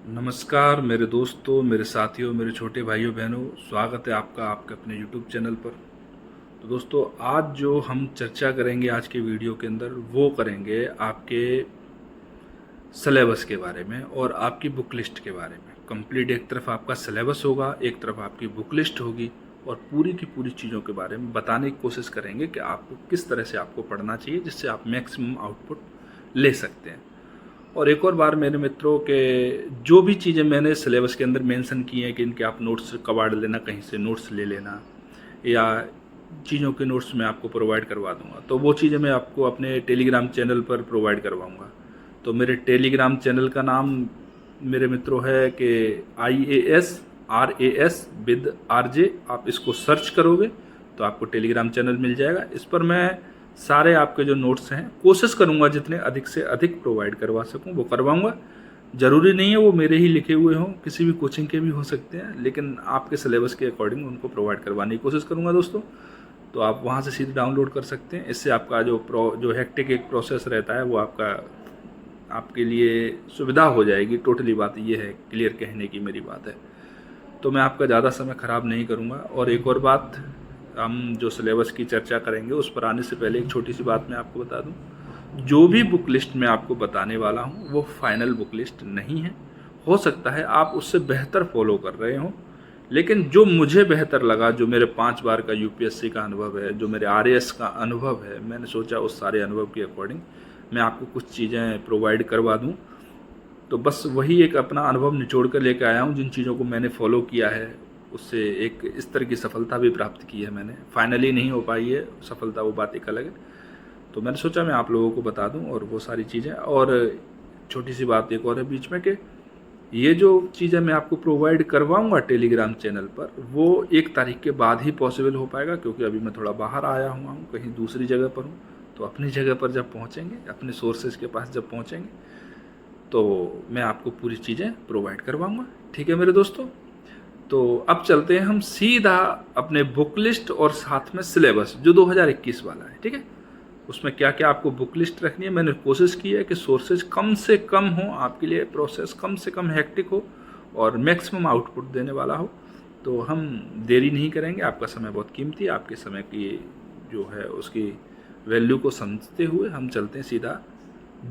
नमस्कार मेरे दोस्तों, मेरे साथियों, मेरे छोटे भाइयों बहनों, स्वागत है आपका आपके अपने यूट्यूब चैनल पर। तो दोस्तों, आज जो हम चर्चा करेंगे आज के वीडियो के अंदर, वो करेंगे आपके सिलेबस के बारे में और आपकी बुक लिस्ट के बारे में। कंप्लीट एक तरफ आपका सिलेबस होगा, एक तरफ आपकी बुक लिस्ट होगी और पूरी की पूरी चीज़ों के बारे में बताने की कोशिश करेंगे कि आपको किस तरह से आपको पढ़ना चाहिए जिससे आप मैक्सिमम आउटपुट ले सकते हैं। और एक और बार मेरे मित्रों के जो भी चीज़ें मैंने सिलेबस के अंदर मेंशन की हैं कि इनके आप नोट्स कबाड़ लेना, कहीं से नोट्स ले लेना, या चीज़ों के नोट्स मैं आपको प्रोवाइड करवा दूंगा, तो वो चीज़ें मैं आपको अपने टेलीग्राम चैनल पर प्रोवाइड करवाऊंगा। तो मेरे टेलीग्राम चैनल का नाम मेरे मित्रों है कि IASRAS विद RJ। आप इसको सर्च करोगे तो आपको टेलीग्राम चैनल मिल जाएगा। इस पर मैं सारे आपके जो नोट्स हैं कोशिश करूंगा जितने अधिक से अधिक प्रोवाइड करवा सकूं वो करवाऊंगा। ज़रूरी नहीं है वो मेरे ही लिखे हुए हों, किसी भी कोचिंग के भी हो सकते हैं, लेकिन आपके सिलेबस के अकॉर्डिंग उनको प्रोवाइड करवाने की कोशिश करूंगा दोस्तों। तो आप वहां से सीधे डाउनलोड कर सकते हैं। इससे आपका जो हेक्टिक एक प्रोसेस रहता है वो आपके लिए सुविधा हो जाएगी। टोटली बात ये है, क्लियर कहने की मेरी बात है। तो मैं आपका ज़्यादा समय ख़राब नहीं करूँगा। और एक और बात, हम जो सिलेबस की चर्चा करेंगे उस पर आने से पहले एक छोटी सी बात मैं आपको बता दूं। जो भी बुक लिस्ट मैं आपको बताने वाला हूं वो फाइनल बुक लिस्ट नहीं है। हो सकता है आप उससे बेहतर फॉलो कर रहे हों, लेकिन जो मुझे बेहतर लगा, जो मेरे 5 बार का UPSC का अनुभव है, जो मेरे RAS का अनुभव है, मैंने सोचा उस सारे अनुभव के अकॉर्डिंग मैं आपको कुछ चीज़ें प्रोवाइड करवा दूँ। तो बस वही एक अपना अनुभव निचोड़ कर लेकर आया हूँ। जिन चीज़ों को मैंने फॉलो किया है उससे एक इस तरह की सफलता भी प्राप्त की है मैंने। फाइनली नहीं हो पाई है सफलता, वो बात एक अलग है। तो मैंने सोचा मैं आप लोगों को बता दूं और वो सारी चीज़ें। और छोटी सी बात एक और है बीच में कि ये जो चीज़ें मैं आपको प्रोवाइड करवाऊंगा टेलीग्राम चैनल पर, वो 1 तारीख के बाद ही पॉसिबल हो पाएगा, क्योंकि अभी मैं थोड़ा बाहर आया हुआ हूँ, कहीं दूसरी जगह पर हूँ। तो अपनी जगह पर जब पहुँचेंगे, अपने सोर्सेज के पास जब पहुँचेंगे, तो मैं आपको पूरी चीज़ें प्रोवाइड करवाऊंगा। ठीक है मेरे दोस्तों। तो अब चलते हैं हम सीधा अपने बुक लिस्ट और साथ में सिलेबस जो 2021 वाला है। ठीक है, उसमें क्या क्या आपको बुक लिस्ट रखनी है। मैंने कोशिश की है कि सोर्सेज कम से कम हो, आपके लिए प्रोसेस कम से कम हेक्टिक हो और मैक्सिमम आउटपुट देने वाला हो। तो हम देरी नहीं करेंगे, आपका समय बहुत कीमती है, आपके समय की जो है उसकी वैल्यू को समझते हुए हम चलते हैं सीधा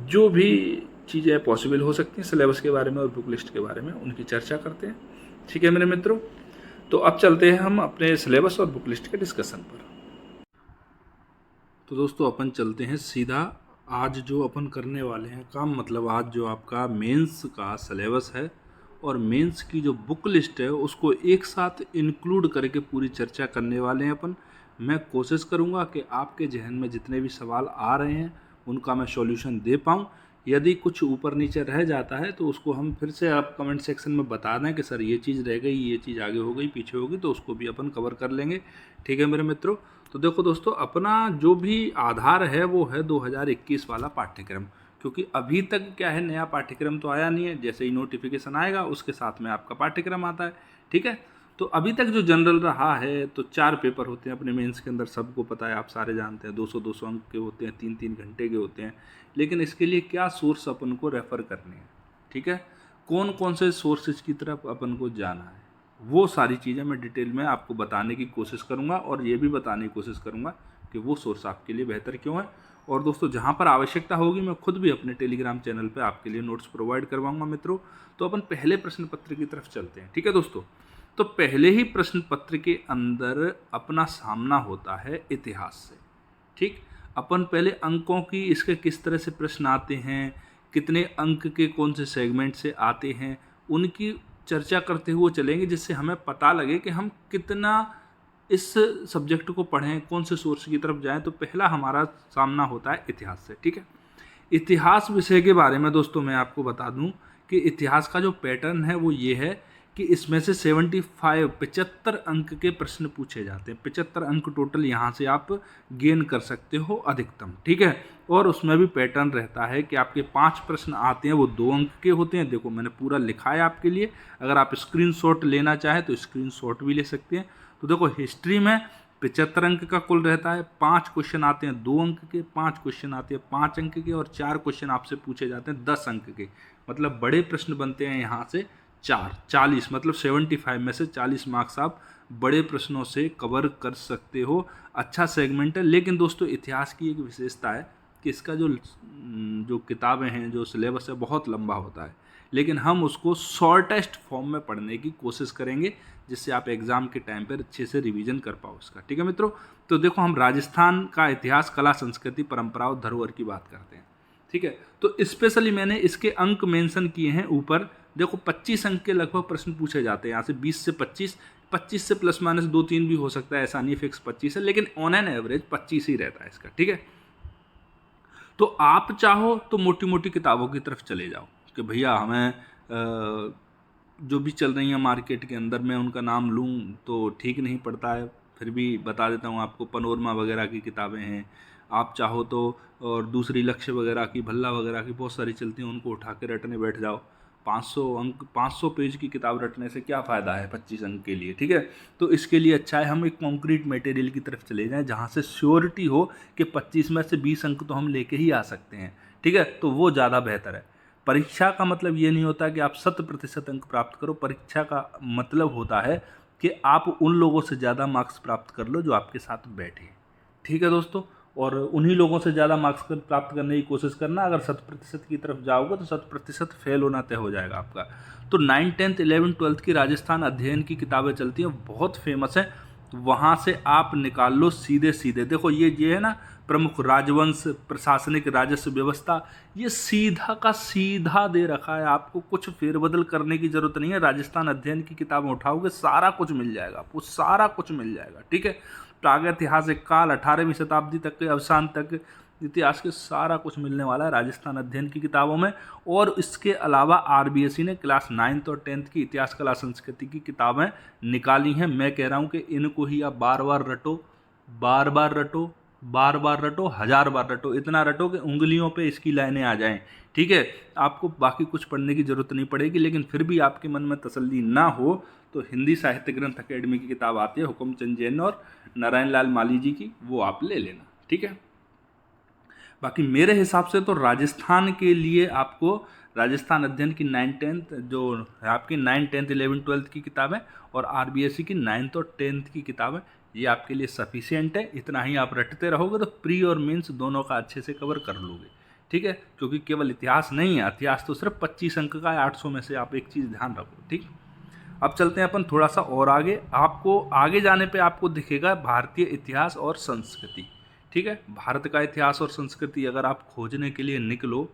जो भी चीज़ें पॉसिबल हो सकती हैं सिलेबस के बारे में और बुक लिस्ट के बारे में, उनकी चर्चा करते हैं। ठीक है मेरे मित्रों। तो अब चलते हैं हम अपने सिलेबस और बुक लिस्ट के डिस्कशन पर। तो दोस्तों, अपन चलते हैं सीधा आज जो अपन करने वाले हैं काम, मतलब आज जो आपका मेंस का सिलेबस है और मेंस की जो बुक लिस्ट है उसको एक साथ इंक्लूड करके पूरी चर्चा करने वाले हैं अपन। मैं कोशिश करूंगा कि आपके जहन में जितने भी सवाल आ रहे हैं उनका मैं सॉल्यूशन दे पाऊँ। यदि कुछ ऊपर नीचे रह जाता है तो उसको हम फिर से आप कमेंट सेक्शन में बता दें कि सर ये चीज़ रह गई, ये चीज़ आगे हो गई, पीछे होगी, तो उसको भी अपन कवर कर लेंगे। ठीक है मेरे मित्रों। तो देखो दोस्तों, अपना जो भी आधार है वो है 2021 वाला पाठ्यक्रम, क्योंकि अभी तक क्या है, नया पाठ्यक्रम तो आया नहीं है। जैसे ही नोटिफिकेशन आएगा उसके साथ में आपका पाठ्यक्रम आता है। ठीक है, तो अभी तक जो जनरल रहा है तो 4 पेपर होते हैं अपने मेंस के अंदर, सबको पता है, आप सारे जानते हैं। 200-200 अंक के होते हैं, 3-3 घंटे के होते हैं। लेकिन इसके लिए क्या सोर्स अपन को रेफ़र करने हैं, ठीक है, कौन कौन से सोर्सेज की तरफ अपन को जाना है, वो सारी चीज़ें मैं डिटेल में आपको बताने की कोशिश करूँगा और ये भी बताने की कोशिश करूँगा कि वो सोर्स आपके लिए बेहतर क्यों है। और दोस्तों, जहाँ पर आवश्यकता होगी मैं खुद भी अपने टेलीग्राम चैनल पे आपके लिए नोट्स प्रोवाइड करवाऊंगा मित्रों। तो अपन पहले प्रश्न पत्र की तरफ चलते हैं। ठीक है दोस्तों, तो पहले ही प्रश्न पत्र के अंदर अपना सामना होता है इतिहास से। ठीक, अपन पहले अंकों की, इसके किस तरह से प्रश्न आते हैं, कितने अंक के कौन से सेगमेंट से आते हैं, उनकी चर्चा करते हुए चलेंगे, जिससे हमें पता लगे कि हम कितना इस सब्जेक्ट को पढ़ें, कौन से सोर्स की तरफ जाएं। तो पहला हमारा सामना होता है इतिहास से। ठीक है, इतिहास विषय के बारे में दोस्तों मैं आपको बता दूं कि इतिहास का जो पैटर्न है वो ये है कि इसमें से 75 अंक के प्रश्न पूछे जाते हैं। 75 अंक टोटल यहाँ से आप गेन कर सकते हो अधिकतम। ठीक है, और उसमें भी पैटर्न रहता है कि आपके 5 प्रश्न आते हैं वो 2 अंक के होते हैं। देखो मैंने पूरा लिखा है आपके लिए, अगर आप स्क्रीनशॉट लेना चाहें तो स्क्रीनशॉट भी ले सकते हैं। तो देखो, हिस्ट्री में 75 अंक का कुल रहता है। 5 क्वेश्चन आते हैं 2 अंक के, 5 क्वेश्चन आते हैं 5 अंक के, और 4 क्वेश्चन आपसे पूछे जाते हैं 10 अंक के। मतलब बड़े प्रश्न बनते हैं यहाँ से 40, मतलब 75 में से 40 मार्क्स आप बड़े प्रश्नों से कवर कर सकते हो। अच्छा सेगमेंट है। लेकिन दोस्तों इतिहास की एक विशेषता है कि इसका जो किताबें हैं, जो सिलेबस है, बहुत लंबा होता है, लेकिन हम उसको शॉर्टेस्ट फॉर्म में पढ़ने की कोशिश करेंगे, जिससे आप एग्ज़ाम के टाइम पर अच्छे से रिवीजन कर पाओ उसका। ठीक है मित्रों, तो देखो हम राजस्थान का इतिहास, कला, संस्कृति, परंपरा और धरोहर की बात करते हैं। ठीक है, तो स्पेशली मैंने इसके अंक मेंशन किए हैं ऊपर। देखो 25 अंक के लगभग प्रश्न पूछे जाते हैं यहाँ से, 20 से 25 से प्लस माइनस 2-3 भी हो सकता है, ऐसा नहीं फिक्स 25 है, लेकिन ऑन एन एवरेज 25 ही रहता है इसका। ठीक है, तो आप चाहो तो मोटी मोटी किताबों की तरफ चले जाओ कि भैया हमें जो भी चल रही हैं मार्केट के अंदर, मैं उनका नाम लूँ तो ठीक नहीं पड़ता है, फिर भी बता देता हूँ आपको। पनोरमा वगैरह की किताबें हैं, आप चाहो तो, और दूसरी लक्ष्य वगैरह की, भल्ला वगैरह की बहुत सारी चलती हैं, उनको उठा के रटने बैठ जाओ। 500 अंक, 500 पेज की किताब रटने से क्या फ़ायदा है 25 अंक के लिए। ठीक है, तो इसके लिए अच्छा है हम एक कॉन्क्रीट मटेरियल की तरफ चले जाएं, जहाँ से श्योरिटी हो कि 25 में से 20 अंक तो हम लेके ही आ सकते हैं। ठीक है, तो वो ज़्यादा बेहतर है। परीक्षा का मतलब ये नहीं होता कि आप 100% अंक प्राप्त करो। परीक्षा का मतलब होता है कि आप उन लोगों से ज़्यादा मार्क्स प्राप्त कर लो जो आपके साथ बैठे। ठीक है दोस्तों, और उन्हीं लोगों से ज़्यादा मार्क्स प्राप्त करने की कोशिश करना। अगर 100% की तरफ जाओगे तो 100% फेल होना तय हो जाएगा आपका। तो 9th 10th 11th 12th की राजस्थान अध्ययन की किताबें चलती हैं, बहुत फेमस है, वहाँ से आप निकाल लो सीधे सीधे। देखो ये है ना, प्रमुख राजवंश, प्रशासनिक राजस्व व्यवस्था, ये सीधा का सीधा दे रखा है, आपको कुछ फेरबदल करने की जरूरत नहीं है। राजस्थान अध्ययन की किताबें उठाओगे सारा कुछ मिल जाएगा आपको, सारा कुछ मिल जाएगा। ठीक है, प्रागैतिहासिक काल, 18वीं शताब्दी तक के अवसान तक इतिहास के सारा कुछ मिलने वाला है राजस्थान अध्ययन की किताबों में। और इसके अलावा आरबीएसई ने क्लास 9th और 10th की इतिहास, कला, संस्कृति की किताबें निकाली हैं। मैं कह रहा हूँ कि इनको ही आप बार बार रटो, बार बार रटो, बार बार रटो, 1000 बार रटो, इतना रटो कि उंगलियों पे इसकी लाइनें आ जाएं। ठीक है, आपको बाकी कुछ पढ़ने की जरूरत नहीं पड़ेगी। लेकिन फिर भी आपके मन में तसल्ली ना हो तो हिंदी साहित्य ग्रंथ अकेडमी की किताब आती है, हुकुमचंद जैन और नारायण लाल माली जी की, वो आप ले लेना। ठीक है, बाकी मेरे हिसाब से तो राजस्थान के लिए आपको राजस्थान अध्ययन की 9th 10th जो आपकी 9th 10th 11th 12th की किताबें और आरबीएसई की 9th और 10th की किताबें, ये आपके लिए सफिशिएंट है। इतना ही आप रटते रहोगे तो प्री और मेंस दोनों का अच्छे से कवर कर लोगे। ठीक है, क्योंकि केवल इतिहास नहीं है, इतिहास तो सिर्फ 25 अंक का है 800 में से। आप एक चीज़ ध्यान रखो। ठीक, अब चलते हैं अपन थोड़ा सा और आगे। आपको आगे जाने पे आपको दिखेगा भारतीय इतिहास और संस्कृति। ठीक है, भारत का इतिहास और संस्कृति अगर आप खोजने के लिए निकलो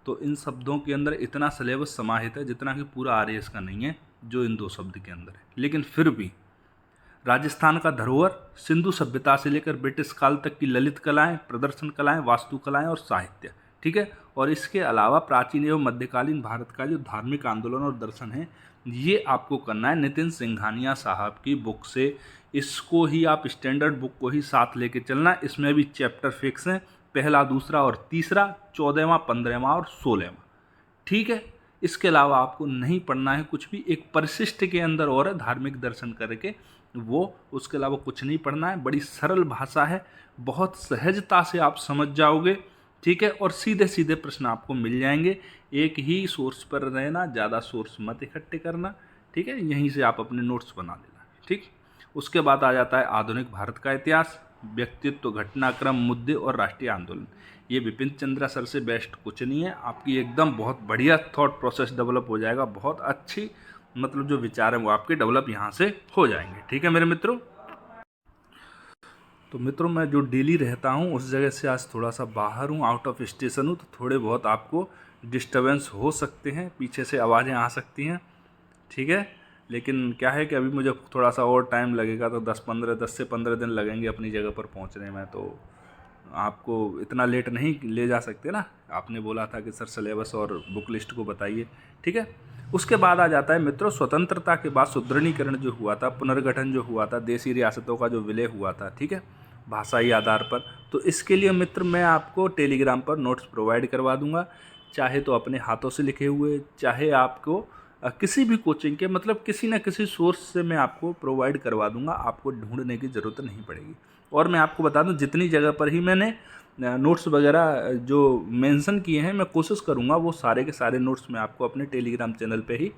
तो इन शब्दों के अंदर इतना सिलेबस समाहित है जितना कि पूरा आरएएस का नहीं है, जो इन 2 शब्द के अंदर है। लेकिन फिर भी राजस्थान का धरोहर, सिंधु सभ्यता से लेकर ब्रिटिश काल तक की ललित कलाएं, प्रदर्शन कलाएं, वास्तुकलाएं और साहित्य। ठीक है, और इसके अलावा प्राचीन एवं मध्यकालीन भारत का जो धार्मिक आंदोलन और दर्शन है, ये आपको करना है नितिन सिंघानिया साहब की बुक से। इसको ही आप स्टैंडर्ड बुक को ही साथ लेके चलना। इसमें भी चैप्टर फिक्स हैं, पहला, दूसरा और तीसरा, 14वां, 15वां और 16वां। ठीक है, इसके अलावा आपको नहीं पढ़ना है कुछ भी। एक परिशिष्ट के अंदर और है धार्मिक दर्शन करके, वो, उसके अलावा कुछ नहीं पढ़ना है। बड़ी सरल भाषा है, बहुत सहजता से आप समझ जाओगे। ठीक है, और सीधे सीधे प्रश्न आपको मिल जाएंगे। एक ही सोर्स पर रहना, ज़्यादा सोर्स मत इकट्ठे करना। ठीक है, यहीं से आप अपने नोट्स बना लेना। ठीक, उसके बाद आ जाता है आधुनिक भारत का इतिहास, व्यक्तित्व, घटनाक्रम, मुद्दे और राष्ट्रीय आंदोलन। ये बिपिन चंद्रा सर से बेस्ट कुछ नहीं है। आपकी एकदम बहुत बढ़िया थॉट प्रोसेस डेवलप हो जाएगा, बहुत अच्छी, मतलब जो विचार है वो आपके डेवलप यहाँ से हो जाएंगे। ठीक है मेरे मित्रों, तो मित्रों मैं जो डेली रहता हूँ उस जगह से आज थोड़ा सा बाहर हूँ, आउट ऑफ स्टेशन हूँ, तो थोड़े बहुत आपको डिस्टर्बेंस हो सकते हैं, पीछे से आवाज़ें आ सकती हैं। ठीक है, लेकिन क्या है कि अभी मुझे थोड़ा सा और टाइम लगेगा, तो 10 से 15 दिन लगेंगे अपनी जगह पर पहुँचने में। तो आपको इतना लेट नहीं ले जा सकते ना, आपने बोला था कि सर सिलेबस और बुक लिस्ट को बताइए। ठीक है, उसके बाद आ जाता है मित्रों स्वतंत्रता के बाद सुदृढ़ीकरण जो हुआ था, पुनर्गठन जो हुआ था, देशी रियासतों का जो विलय हुआ था। ठीक है, भाषाई आधार पर। तो इसके लिए मित्र मैं आपको टेलीग्राम पर नोट्स प्रोवाइड करवा दूंगा, चाहे तो अपने हाथों से लिखे हुए, चाहे आपको किसी भी कोचिंग के मतलब किसी न किसी सोर्स से मैं आपको प्रोवाइड करवा दूंगा, आपको ढूंढने की ज़रूरत नहीं पड़ेगी। और मैं आपको बता दूं जितनी जगह पर ही मैंने नोट्स वगैरह जो मेंशन किए हैं, मैं कोशिश करूंगा वो सारे के सारे नोट्स मैं आपको अपने टेलीग्राम चैनल पे ही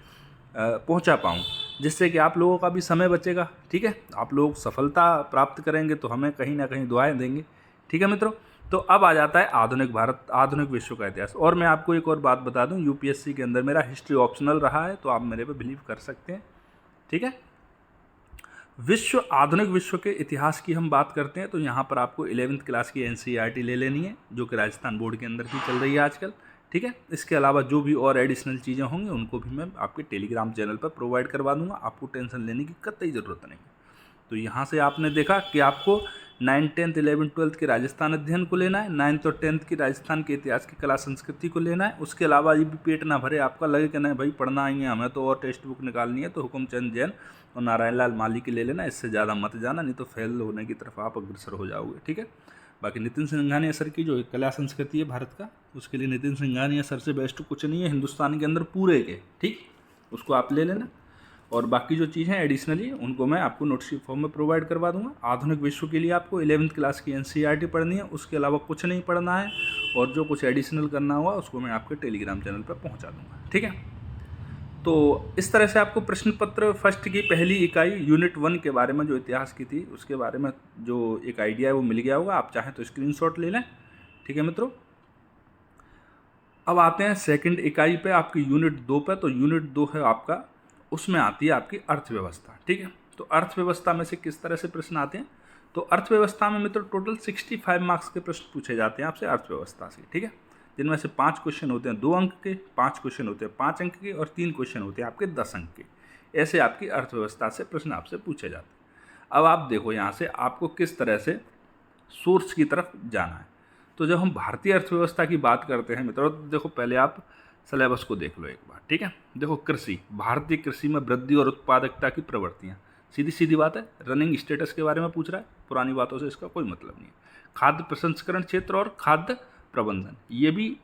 पहुंचा पाऊँ, जिससे कि आप लोगों का भी समय बचेगा। ठीक है, आप लोग सफलता प्राप्त करेंगे तो हमें कहीं ना कहीं दुआएं देंगे। ठीक है मित्रों, तो अब आ जाता है आधुनिक भारत, आधुनिक विश्व का इतिहास। और मैं आपको एक और बात बता दूं, यूपीएससी के अंदर मेरा हिस्ट्री ऑप्शनल रहा है, तो आप मेरे पे बिलीव कर सकते हैं। ठीक है, विश्व, आधुनिक विश्व के इतिहास की हम बात करते हैं तो यहाँ पर आपको 11th क्लास की एनसीईआरटी ले लेनी है, जो कि राजस्थान बोर्ड के अंदर भी चल रही है आजकल। ठीक है, इसके अलावा जो भी और एडिशनल चीज़ें होंगी उनको भी मैं आपके टेलीग्राम चैनल पर प्रोवाइड करवा दूंगा, आपको टेंशन लेने की कतई ज़रूरत नहीं। तो यहाँ से आपने देखा कि आपको 9, 10, 11, 12 के राजस्थान अध्ययन को लेना है, 9th और 10th की राजस्थान के इतिहास की कला संस्कृति को लेना है। उसके अलावा ये भी पेट ना भरे, आपका लगे कि नहीं भाई पढ़ना ही है हमें तो और टेक्स्ट बुक निकालनी है, तो हुकुमचंद जैन और नारायण लाल माली की ले लेना, इससे ज़्यादा मत जाना, नहीं तो फेल होने की तरफ आप अग्रसर हो जाओगे। ठीक है, बाकी नितिन सिंघानिया सर की जो कला संस्कृति है भारत का, उसके लिए नितिन सिंघानिया सर से बेस्ट कुछ नहीं है हिंदुस्तान के अंदर पूरे के। ठीक, उसको आप ले लेना। और बाकी जो चीज़ें एडिशनली उनको मैं आपको नोट्स की फॉर्म में प्रोवाइड करवा दूंगा। आधुनिक विश्व के लिए आपको 11th क्लास की एनसीईआरटी पढ़नी है, उसके अलावा कुछ नहीं पढ़ना है, और जो कुछ एडिशनल करना होगा उसको मैं आपके टेलीग्राम चैनल पर पहुंचा दूंगा। ठीक है, तो इस तरह से आपको प्रश्न पत्र फर्स्ट की पहली इकाई यूनिट 1 के बारे में जो इतिहास की थी उसके बारे में जो एक आइडिया है वो मिल गया होगा। आप चाहें तो स्क्रीनशॉट ले लें। ठीक है मित्रों, अब आते हैं सेकंड इकाई पे, आपकी यूनिट 2 पे। तो यूनिट 2 है आपका, उसमें आती है आपकी अर्थव्यवस्था। ठीक है, तो अर्थव्यवस्था में से किस तरह से प्रश्न आते हैं, तो अर्थव्यवस्था में मित्रों टोटल 65 मार्क्स के प्रश्न पूछे जाते हैं आपसे अर्थव्यवस्था से। ठीक है, जिनमें से 5 क्वेश्चन होते हैं 2 अंक के, 5 क्वेश्चन होते हैं 5 अंक के, और 3 क्वेश्चन होते हैं आपके 10 अंक के। ऐसे आपकी अर्थव्यवस्था से प्रश्न आपसे पूछे जाते हैं। अब आप देखो यहाँ से आपको किस तरह से सोर्स की तरफ जाना है। तो जब हम भारतीय अर्थव्यवस्था की बात करते हैं मित्रों, तो देखो पहले आप सिलेबस को देख लो एक बार। ठीक है, देखो कृषि, भारतीय कृषि में वृद्धि और उत्पादकता की प्रवृत्तियाँ, सीधी सीधी बात है, रनिंग स्टेटस के बारे में पूछ रहा है, पुरानी बातों से इसका कोई मतलब नहीं है। खाद्य प्रसंस्करण क्षेत्र और खाद्य प्रबंधन, ये भी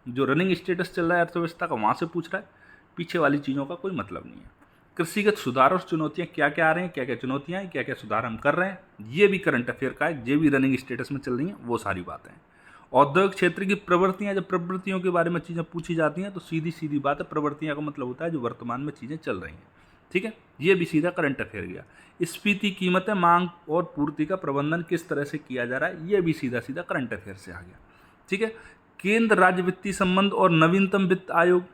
जो रनिंग स्टेटस चल रहा है अर्थव्यवस्था का वहाँ से पूछ रहा है, पीछे वाली चीज़ों का कोई मतलब नहीं है। कृषिगत सुधार और चुनौतियाँ क्या क्या आ रही हैं, क्या क्या चुनौतियाँ हैं, क्या क्या सुधार हम कर रहे हैं, ये भी करंट अफेयर का है, ये भी रनिंग स्टेटस में चल रही हैं, वो सारी बातें हैं। औद्योगिक क्षेत्र की प्रवृत्तियाँ, जब प्रवृत्तियों के बारे में चीज़ें पूछी जाती हैं तो सीधी सीधी बात है, प्रवृत्तियाँ का मतलब होता है जो वर्तमान में चीज़ें चल रही हैं। ठीक है, ये भी सीधा करंट अफेयर गया। स्फीति, कीमतें, मांग और पूर्ति का प्रबंधन किस तरह से किया जा रहा है, ये भी सीधा सीधा करंट अफेयर से आ गया। ठीक है, केंद्र राज्य वित्तीय संबंध और नवीनतम वित्त आयोग,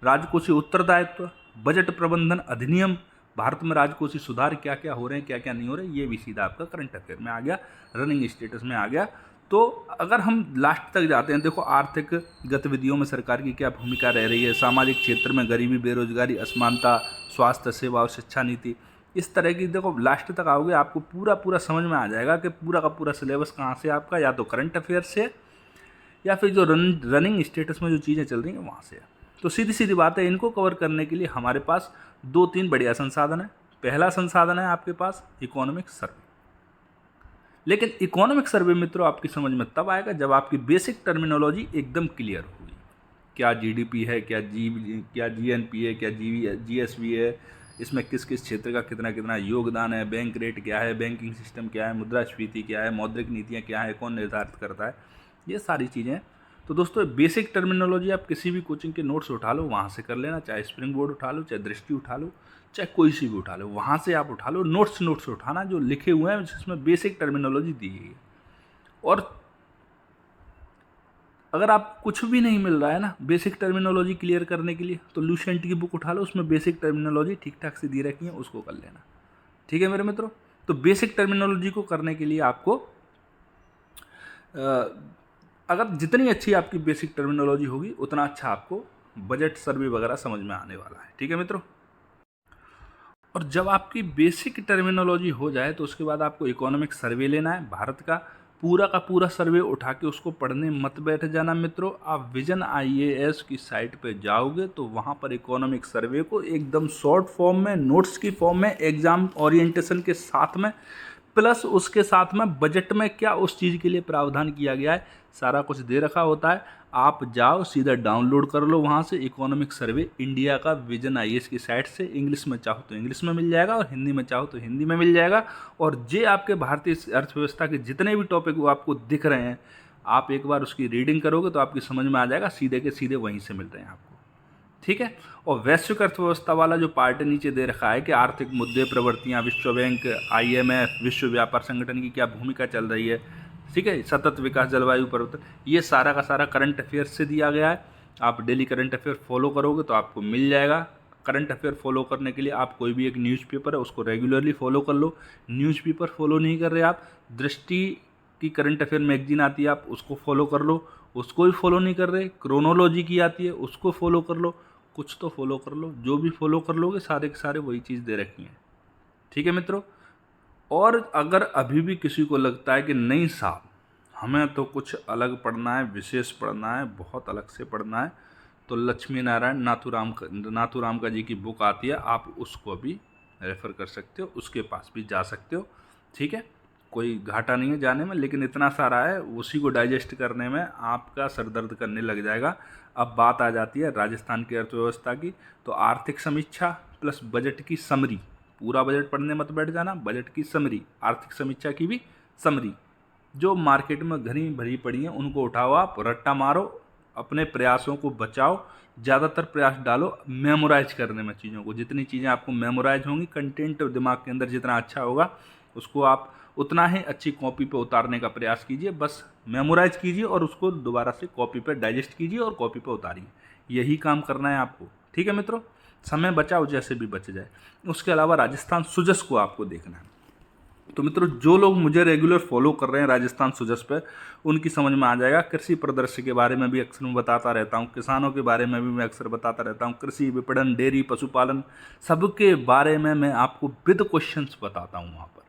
राजकोषीय उत्तरदायित्व, बजट प्रबंधन अधिनियम, भारत में राजकोषीय सुधार क्या क्या हो रहे हैं, क्या क्या नहीं हो रहे, ये भी सीधा आपका करंट अफेयर में आ गया, रनिंग स्टेटस में आ गया। तो अगर हम लास्ट तक जाते हैं, देखो आर्थिक गतिविधियों में सरकार की क्या भूमिका रह रही है, सामाजिक क्षेत्र में गरीबी, बेरोजगारी, असमानता, स्वास्थ्य सेवा और शिक्षा नीति, इस तरह की देखो लास्ट तक आओगे आपको पूरा पूरा समझ में आ जाएगा कि पूरा का पूरा सिलेबस कहाँ से आपका, या तो करंट अफेयर से या फिर जो रनिंग स्टेटस में जो चीज़ें चल रही हैं वहाँ से। तो सीधी सीधी बात है, इनको कवर करने के लिए हमारे पास 2-3 बढ़िया संसाधन है। पहला संसाधन है आपके पास इकोनॉमिक सर्वे। लेकिन इकोनॉमिक सर्वे मित्रों आपकी समझ में तब आएगा जब आपकी बेसिक टर्मिनोलॉजी एकदम क्लियर होगी। क्या जीडीपी है, क्या जीएनपी है, क्या जीएसवी है, इसमें किस किस क्षेत्र का कितना कितना योगदान है, बैंक रेट क्या है, बैंकिंग सिस्टम क्या है, मुद्रास्फीति क्या है, मौद्रिक नीतियाँ क्या है, कौन निर्धारित करता है, ये सारी चीज़ें। तो दोस्तों बेसिक टर्मिनोलॉजी आप किसी भी कोचिंग के नोट्स उठा लो, वहाँ से कर लेना, चाहे स्प्रिंग बोर्ड उठा लो, चाहे दृष्टि उठा लो, चाहे कोई सी भी उठा लो, वहाँ से आप उठा लो। नोट्स उठाना जो लिखे हुए हैं जिसमें बेसिक टर्मिनोलॉजी दी गई है। और अगर आप कुछ भी नहीं मिल रहा है ना बेसिक टर्मिनोलॉजी क्लियर करने के लिए, तो लुसेंट की बुक उठा लो, उसमें बेसिक टर्मिनोलॉजी ठीक ठाक से दी रखी है, उसको कर लेना। ठीक है मेरे मित्रों, तो बेसिक टर्मिनोलॉजी को करने के लिए आपको अगर जितनी अच्छी आपकी बेसिक टर्मिनोलॉजी होगी उतना अच्छा आपको बजट सर्वे वगैरह समझ में आने वाला है। ठीक है मित्रों, और जब आपकी बेसिक टर्मिनोलॉजी हो जाए तो उसके बाद आपको इकोनॉमिक सर्वे लेना है, भारत का पूरा सर्वे उठा के उसको पढ़ने मत बैठ जाना मित्रों। आप विजन IAS की साइट पे जाओगे तो वहाँ पर इकोनॉमिक सर्वे को एकदम शॉर्ट फॉर्म में, नोट्स की फॉर्म में, एग्जाम ओरिएंटेशन के साथ में प्लस उसके साथ में बजट में क्या उस चीज़ के लिए प्रावधान किया गया है, सारा कुछ दे रखा होता है। आप जाओ सीधा डाउनलोड कर लो वहाँ से, इकोनॉमिक सर्वे इंडिया का विजन आईएएस की साइट से। इंग्लिश में चाहो तो इंग्लिश में मिल जाएगा और हिंदी में चाहो तो हिंदी में मिल जाएगा। और जे आपके भारतीय अर्थव्यवस्था के जितने भी टॉपिक वो आपको दिख रहे हैं, आप एक बार उसकी रीडिंग करोगे तो आपकी समझ में आ जाएगा, सीधे के सीधे वहीं से मिल रहे हैं आपको, ठीक है। और वैश्विक अर्थव्यवस्था वाला जो पार्ट नीचे दे रखा है कि आर्थिक मुद्दे, प्रवृत्तियाँ, विश्व बैंक, IMF, विश्व व्यापार संगठन की क्या भूमिका चल रही है, ठीक है, सतत विकास, जलवायु परिवर्तन, ये सारा का सारा करंट अफेयर्स से दिया गया है। आप डेली करंट अफेयर फॉलो करोगे तो आपको मिल जाएगा। करंट अफेयर फॉलो करने के लिए आप कोई भी एक न्यूज़पेपर है उसको रेगुलरली फॉलो कर लो। न्यूज़पेपर फॉलो नहीं कर रहे आप, दृष्टि की करंट अफेयर मैगजीन आती है, आप उसको फॉलो कर लो। उसको भी फॉलो नहीं कर रहे, क्रोनोलॉजी की आती है उसको फॉलो कर लो। कुछ तो फॉलो कर लो, जो भी फॉलो कर लोगे सारे के सारे वही चीज़ दे रखी हैं, ठीक है मित्रों। और अगर अभी भी किसी को लगता है कि नहीं साहब हमें तो कुछ अलग पढ़ना है, विशेष पढ़ना है, बहुत अलग से पढ़ना है, तो लक्ष्मी नारायण नाथूराम का जी की बुक आती है, आप उसको भी रेफ़र कर सकते हो, उसके पास भी जा सकते हो, ठीक है। कोई घाटा नहीं है जाने में, लेकिन इतना सारा है उसी को डाइजेस्ट करने में आपका सर दर्द करने लग जाएगा। अब बात आ जाती है राजस्थान की अर्थव्यवस्था की, तो आर्थिक समीक्षा प्लस बजट की समरी, पूरा बजट पढ़ने मत बैठ जाना, बजट की समरी, आर्थिक समीक्षा की भी समरी, जो मार्केट में घनी भरी पड़ी हैं उनको उठाओ, आप रट्टा मारो, अपने प्रयासों को बचाओ, ज़्यादातर प्रयास डालो मेमोराइज करने में चीज़ों को। जितनी चीज़ें आपको मेमोराइज होंगी, कंटेंट दिमाग के अंदर जितना अच्छा होगा उसको आप उतना ही अच्छी कॉपी पे उतारने का प्रयास कीजिए। बस मेमोराइज कीजिए और उसको दोबारा से कॉपी पे डाइजेस्ट कीजिए और कॉपी पे उतारिए, यही काम करना है आपको, ठीक है मित्रों। समय बचाओ जैसे भी बच जाए। उसके अलावा राजस्थान सुजस को आपको देखना है। तो मित्रों जो लोग मुझे रेगुलर फॉलो कर रहे हैं राजस्थान सुजस पे, उनकी समझ में आ जाएगा। कृषि परिदृश्य के बारे में भी अक्सर मैं बताता रहता हूँ, किसानों के बारे में भी मैं अक्सर बताता रहता हूँ, कृषि विपणन, डेयरी, पशुपालन, सबके बारे में मैं आपको विद क्वेश्चंस बताता हूँ वहाँ पर।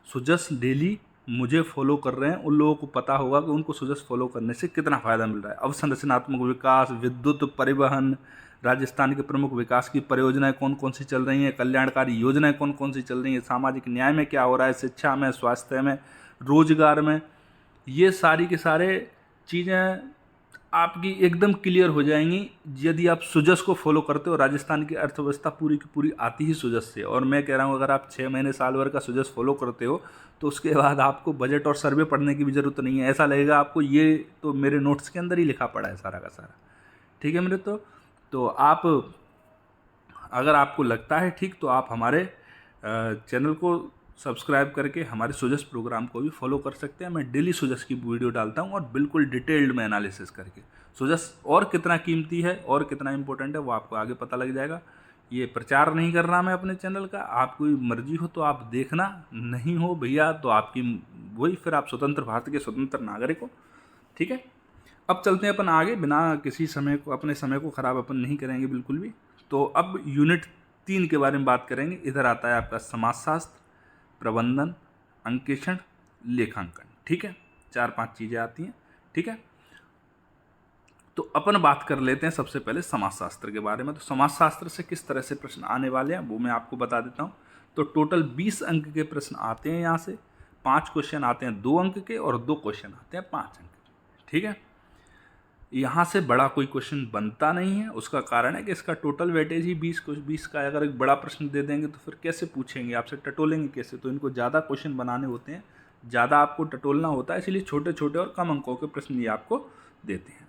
सुजस डेली मुझे फॉलो कर रहे हैं, उन लोगों को पता होगा कि उनको सुजस फॉलो करने से कितना फ़ायदा मिल रहा है। अवसंरचनात्मक विकास, विद्युत, परिवहन, राजस्थान के प्रमुख विकास की परियोजनाएं कौन कौन सी चल रही हैं, कल्याणकारी योजनाएं कौन कौन सी चल रही हैं, सामाजिक न्याय में क्या हो रहा है, शिक्षा में, स्वास्थ्य में, रोजगार में, ये सारी के सारे चीज़ें आपकी एकदम क्लियर हो जाएंगी यदि आप सुजस को फॉलो करते हो। राजस्थान की अर्थव्यवस्था पूरी की पूरी आती ही सुजस से। और मैं कह रहा हूँ अगर आप 6 महीने साल भर का सुजस फॉलो करते हो तो उसके बाद आपको बजट और सर्वे पढ़ने की भी ज़रूरत नहीं है। ऐसा लगेगा आपको ये तो मेरे नोट्स के अंदर ही लिखा पड़ा है सारा का सारा, ठीक है मेरे। तो आप अगर आपको लगता है ठीक, तो आप हमारे चैनल को सब्सक्राइब करके हमारे सुजस प्रोग्राम को भी फॉलो कर सकते हैं। मैं डेली सुजस की वीडियो डालता हूं और बिल्कुल डिटेल्ड में एनालिसिस करके। सुजस और कितना कीमती है और कितना इंपॉर्टेंट है वो आपको आगे पता लग जाएगा। ये प्रचार नहीं कर रहा मैं अपने चैनल का, आपकी मर्जी हो तो आप देखना, नहीं हो भैया तो आपकी वही, फिर आप स्वतंत्र भारत के स्वतंत्र नागरिक हो, ठीक है। अब चलते हैं अपन आगे, बिना किसी समय को, अपने समय को ख़राब अपन नहीं करेंगे बिल्कुल भी। तो अब यूनिट 3 के बारे में बात करेंगे। इधर आता है आपका समाजशास्त्र, प्रबंधन, अंकेक्षण, लेखांकन, ठीक है। 4-5 चीज़ें आती हैं, ठीक है। तो अपन बात कर लेते हैं सबसे पहले समाजशास्त्र के बारे में। तो समाजशास्त्र से किस तरह से प्रश्न आने वाले हैं वो मैं आपको बता देता हूँ। तो टोटल 20 अंक के प्रश्न आते हैं यहाँ से। 5 क्वेश्चन आते हैं 2 अंक के और 2 क्वेश्चन आते हैं 5 अंक के, ठीक है। यहाँ से बड़ा कोई क्वेश्चन बनता नहीं है। उसका कारण है कि इसका टोटल वेटेज ही 20 का है। अगर एक बड़ा प्रश्न दे देंगे तो फिर कैसे पूछेंगे आपसे, टटोलेंगे कैसे। तो इनको ज़्यादा क्वेश्चन बनाने होते हैं, ज़्यादा आपको टटोलना होता है, इसलिए छोटे छोटे और कम अंकों के प्रश्न ये आपको देते हैं,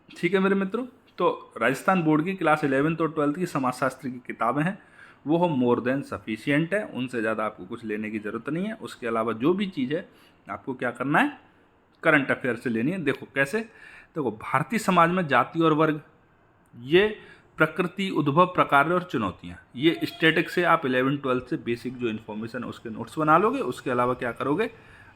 ठीक है मेरे मित्रों। तो राजस्थान बोर्ड की क्लास 11th और 12th की समाजशास्त्र की किताबें हैं वो मोर देन सफिशियंट है, उनसे ज़्यादा आपको कुछ लेने की ज़रूरत नहीं है। उसके अलावा जो भी चीज़ है आपको क्या करना है, करंट अफेयर से लेनी है। देखो कैसे, देखो भारतीय समाज में जाति और वर्ग, ये प्रकृति, उद्भव, प्रकार और चुनौतियाँ, ये स्टैटिक से आप 11th-12th से बेसिक जो इन्फॉर्मेशन है उसके नोट्स बना लोगे। उसके अलावा क्या करोगे,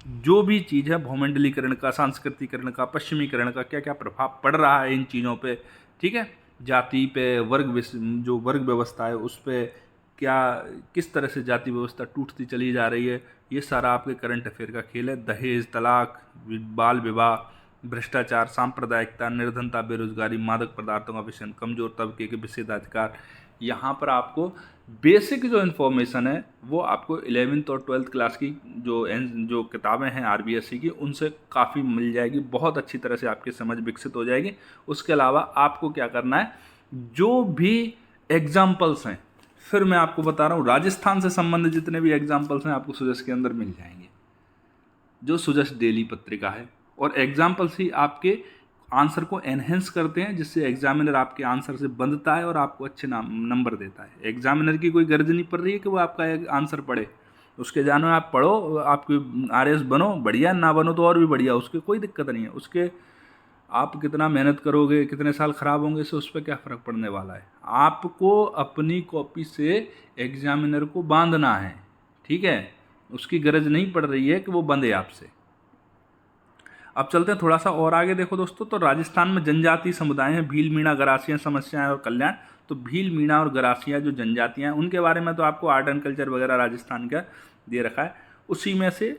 जो भी चीज़ है भूमंडलीकरण का, सांस्कृतिकरण का, पश्चिमीकरण का क्या क्या प्रभाव पड़ रहा है इन चीज़ों पे, ठीक है, जाति पे, वर्ग, जो वर्ग व्यवस्था है उस पर क्या, किस तरह से जाति व्यवस्था टूटती चली जा रही है, ये सारा आपके करंट अफेयर का खेल है। दहेज, तलाक, बाल विवाह, भ्रष्टाचार, सांप्रदायिकता, निर्धनता, बेरोजगारी, मादक पदार्थों का व्यसन, कमजोर तबके के विशेषाधिकार, यहाँ पर आपको बेसिक जो इन्फॉर्मेशन है वो आपको 11th और 12th क्लास की जो किताबें हैं आरबीएससी की उनसे काफ़ी मिल जाएगी, बहुत अच्छी तरह से आपकी समझ विकसित हो जाएगी। उसके अलावा आपको क्या करना है, जो भी एग्जाम्पल्स हैं, फिर मैं आपको बता रहा हूँ राजस्थान से संबंधित जितने भी एग्जाम्पल्स हैं आपको सुजस के अंदर मिल जाएंगे, जो सुजस डेली पत्रिका है। और एग्जाम्पल्स ही आपके आंसर को एनहेंस करते हैं, जिससे एग्जामिनर आपके आंसर से बंधता है और आपको अच्छे नंबर देता है। एग्जामिनर की कोई गर्ज नहीं पड़ रही है कि वो आपका आंसर पढ़े, उसके जानो आप पढ़ो, आपकी आरएस बनो बढ़िया, ना बनो तो और भी बढ़िया, उसके कोई दिक्कत नहीं है। उसके आप कितना मेहनत करोगे, कितने साल खराब होंगे, इससे उस पर क्या फ़र्क पड़ने वाला है। आपको अपनी कॉपी से एग्जामिनर को बांधना है, ठीक है, उसकी गरज नहीं पड़ रही है कि वो बंधे आपसे। अब चलते हैं थोड़ा सा और आगे। देखो दोस्तों, तो राजस्थान में जनजातीय समुदाय हैं, भील, मीणा, गरासियाँ, समस्याएं और कल्याण। तो भील, मीणा और गरासियाँ जो जनजातियाँ हैं उनके बारे में तो आपको आर्ट एंड कल्चर वगैरह राजस्थान का दे रखा है, उसी में से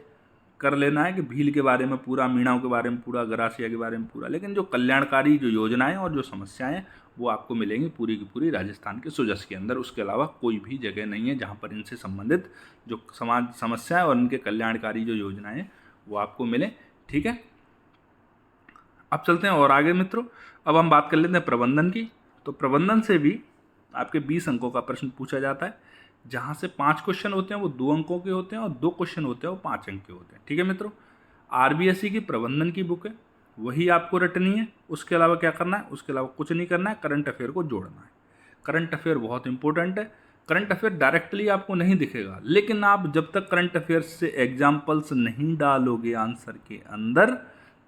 कर लेना है कि भील के बारे में पूरा, मीणाओं के बारे में पूरा, गरासिया के बारे में पूरा। लेकिन जो कल्याणकारी जो योजनाएं और जो समस्याएं वो आपको मिलेंगी पूरी की पूरी राजस्थान के सुजस के अंदर। उसके अलावा कोई भी जगह नहीं है जहाँ पर इनसे संबंधित जो समाज समस्याएं और इनके कल्याणकारी जो योजनाएं वो आपको मिले, ठीक है। अब चलते हैं और आगे मित्रों। अब हम बात कर लेते हैं प्रबंधन की। तो प्रबंधन से भी आपके 20 अंकों का प्रश्न पूछा जाता है, जहाँ से 5 क्वेश्चन होते हैं वो 2 अंकों के होते हैं और 2 क्वेश्चन होते हैं वो 5 अंक के होते हैं, ठीक है मित्रों। आरबीएससी की प्रबंधन की बुक है, वही आपको रटनी है। उसके अलावा क्या करना है, उसके अलावा कुछ नहीं करना है, करंट अफेयर को जोड़ना है। करंट अफेयर बहुत इंपॉर्टेंट है। करंट अफेयर डायरेक्टली आपको नहीं दिखेगा, लेकिन आप जब तक करंट अफेयर से एग्जाम्पल्स नहीं डालोगे आंसर के अंदर,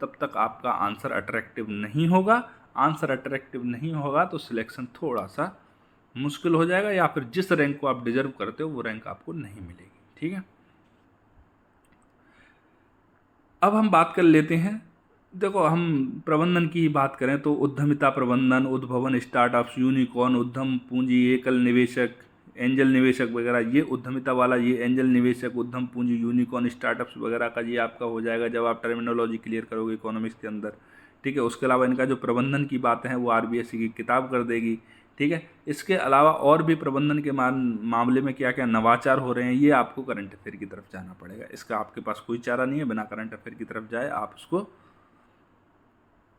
तब तक आपका आंसर अट्रैक्टिव नहीं होगा। आंसर अट्रैक्टिव नहीं होगा तो सिलेक्शन थोड़ा सा मुश्किल हो जाएगा, या फिर जिस रैंक को आप डिजर्व करते हो वो रैंक आपको नहीं मिलेगी, ठीक है। अब हम बात कर लेते हैं, देखो हम प्रबंधन की ही बात करें तो उद्यमिता प्रबंधन, उद्भवन, स्टार्टअप्स, यूनिकॉर्न, उद्यम पूंजी, एकल निवेशक, एंजल निवेशक वगैरह, ये उद्यमिता वाला, ये एंजल निवेशक, उद्यम पूंजी, यूनिकॉर्न, स्टार्टअप्स वगैरह का ये आपका हो जाएगा जब आप टर्मिनोलॉजी क्लियर करोगे इकोनॉमिक्स के अंदर, ठीक है। उसके अलावा इनका जो प्रबंधन की बातें हैं वो आरबीएससी की किताब कर देगी, ठीक है। इसके अलावा और भी प्रबंधन के मामले में क्या क्या नवाचार हो रहे हैं ये आपको करंट अफेयर की तरफ जाना पड़ेगा। इसका आपके पास कोई चारा नहीं है, बिना करंट अफेयर की तरफ जाए आप उसको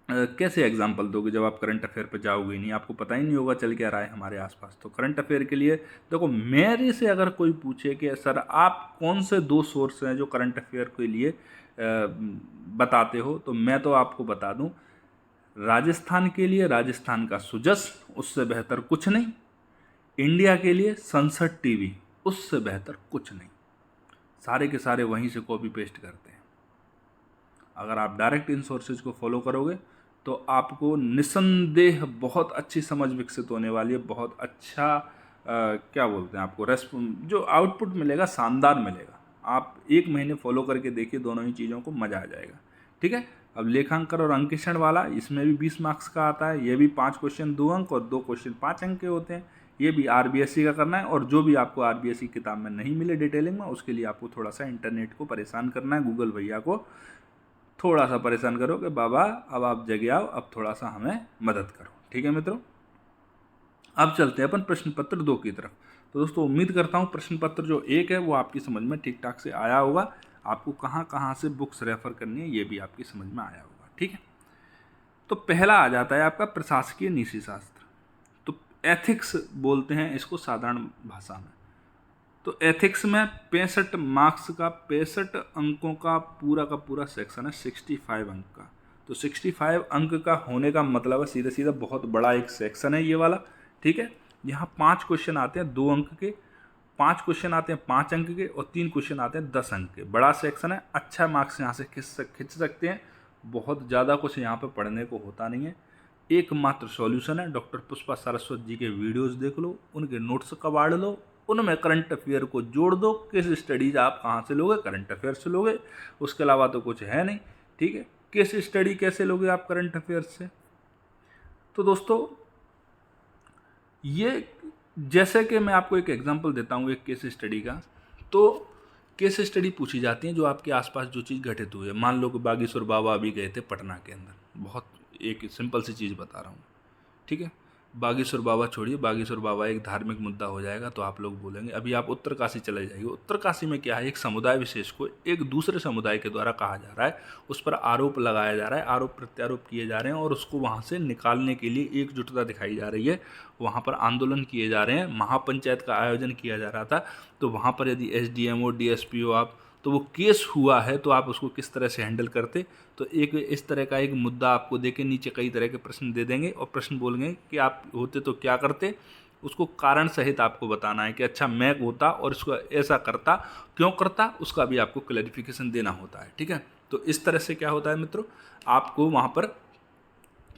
कैसे एग्जाम्पल दोगे जब आप करंट अफेयर पे जाओगे ही नहीं, आपको पता ही नहीं होगा चल क्या रहा है हमारे आसपास। तो करंट अफेयर के लिए देखो, मेरे से अगर कोई पूछे कि सर आप कौन से 2 सोर्स हैं जो करंट अफेयर के लिए बताते हो, तो मैं तो आपको बता दूं, राजस्थान के लिए राजस्थान का सुजस, उससे बेहतर कुछ नहीं। इंडिया के लिए संसद टीवी, उससे बेहतर कुछ नहीं। सारे के सारे वहीं से कॉपी पेस्ट करते हैं। अगर आप डायरेक्ट इन सोर्सेज को फॉलो करोगे तो आपको निसंदेह बहुत अच्छी समझ विकसित होने वाली है, बहुत अच्छा क्या बोलते हैं आपको जो आउटपुट मिलेगा शानदार मिलेगा। आप 1 महीने फॉलो करके देखिए, दोनों ही चीज़ों को मज़ा आ जाएगा, ठीक है। अब लेखांकन और अंकेक्षण वाला, इसमें भी 20 मार्क्स का आता है। ये भी 5 क्वेश्चन 2 अंक और 2 क्वेश्चन 5 अंक के होते हैं। ये भी आरबीएससी का करना है, और जो भी आपको आरबीएससी किताब में नहीं मिले डिटेलिंग में, उसके लिए आपको थोड़ा सा इंटरनेट को परेशान करना है, गूगल भैया को थोड़ा सा परेशान करो कि बाबा अब आप जगे आओ, अब थोड़ा सा हमें मदद करो, ठीक है मित्रों। अब चलते हैं अपन प्रश्न पत्र 2 की तरफ। तो दोस्तों उम्मीद करता हूँ प्रश्न पत्र जो 1 है वो आपकी समझ में ठीक ठाक से आया होगा। आपको कहाँ कहाँ से बुक्स रेफर करनी है ये भी आपकी समझ में आया होगा, ठीक है। तो पहला आ जाता है आपका प्रशासकीय नीति शास्त्र। तो एथिक्स बोलते हैं इसको साधारण भाषा में। तो एथिक्स में 65 मार्क्स का 65 अंकों का पूरा सेक्शन है, 65 अंक का। तो 65 अंक का होने का मतलब है सीधा सीधा बहुत बड़ा एक सेक्शन है ये वाला, ठीक है। यहाँ 5 क्वेश्चन आते हैं 2 अंक के, 5 क्वेश्चन आते हैं 5 अंक के, और 3 क्वेश्चन आते हैं 10 अंक के। बड़ा सेक्शन है, अच्छा मार्क्स यहाँ से खिंच सकते हैं। बहुत ज़्यादा कुछ यहाँ पे पढ़ने को होता नहीं है। एकमात्र सॉल्यूशन है, डॉक्टर पुष्पा सरस्वत जी के वीडियोस देख लो, उनके नोट्स कबाड़ लो, उनमें करंट अफेयर को जोड़ दो। केस स्टडीज आप कहाँ से लोगे, करंट अफेयर से लोगे, उसके अलावा तो कुछ है नहीं, ठीक है। केस स्टडी कैसे लोगे आप करंट अफेयर से। तो दोस्तों ये जैसे कि मैं आपको एक एग्जांपल देता हूँ एक केस स्टडी का। तो केस स्टडी पूछी जाती है जो आपके आसपास जो चीज़ घटित हुई है। मान लो कि बागेश्वर बाबा अभी गए थे पटना के अंदर, बहुत एक सिंपल सी चीज़ बता रहा हूँ, ठीक है। बागेश्वर बाबा छोड़िए, बागेश्वर बाबा एक धार्मिक मुद्दा हो जाएगा तो आप लोग बोलेंगे। अभी आप उत्तरकाशी चले जाइए। उत्तरकाशी में क्या है, एक समुदाय विशेष को एक दूसरे समुदाय के द्वारा कहा जा रहा है, उस पर आरोप लगाया जा रहा है, आरोप प्रत्यारोप किए जा रहे हैं और उसको वहाँ से निकालने के लिए एकजुटता दिखाई जा रही है। वहाँ पर आंदोलन किए जा रहे हैं, महापंचायत का आयोजन किया जा रहा था। तो वहाँ पर यदि SDM हो, DSP हो आप, तो वो केस हुआ है तो आप उसको किस तरह से हैंडल करते। तो एक इस तरह का एक मुद्दा आपको देके नीचे कई तरह के प्रश्न दे देंगे और प्रश्न बोलेंगे कि आप होते तो क्या करते। उसको कारण सहित आपको बताना है कि अच्छा मैं होता और इसको ऐसा करता, क्यों करता, उसका भी आपको क्लैरिफिकेशन देना होता है। ठीक है, तो इस तरह से क्या होता है मित्रों, आपको वहाँ पर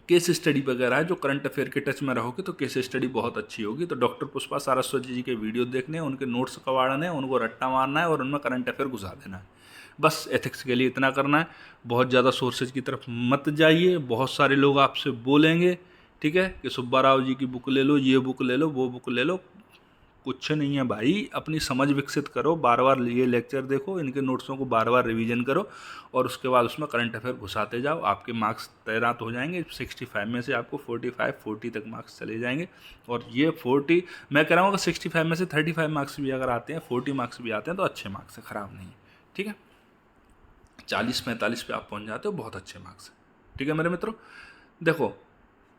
केस स्टडी वगैरह है, जो करंट अफेयर के टच में रहोगे तो केस स्टडी बहुत अच्छी होगी। तो डॉक्टर पुष्पा सारस्वती जी के वीडियो देखने, उनके नोट्स कवाड़ने, उनको रट्टा मारना है और उनमें करंट अफेयर घुसा देना है। बस एथिक्स के लिए इतना करना है। बहुत ज़्यादा सोर्सेज की तरफ मत जाइए। बहुत सारे लोग आपसे बोलेंगे, ठीक है, कि सुब्बा राव जी की बुक ले लो, ये बुक ले लो, वो बुक ले लो। कुछ नहीं है भाई, अपनी समझ विकसित करो, बार बार ये लेक्चर देखो, इनके नोट्सों को बार बार रिवीजन करो और उसके बाद उसमें करंट अफेयर घुसाते जाओ। आपके मार्क्स तैनात हो जाएंगे। 65 में से आपको 45-40 तक मार्क्स चले जाएंगे। और ये 40, मैं कह रहा हूँ कि 65 में से 35 मार्क्स भी अगर आते हैं, 40 मार्क्स भी आते हैं तो अच्छे मार्क्स है, ख़राब नहीं है। ठीक है, 40-45 पे आप पहुँच जाते हो, बहुत अच्छे मार्क्स है। ठीक है मेरे मित्रों, देखो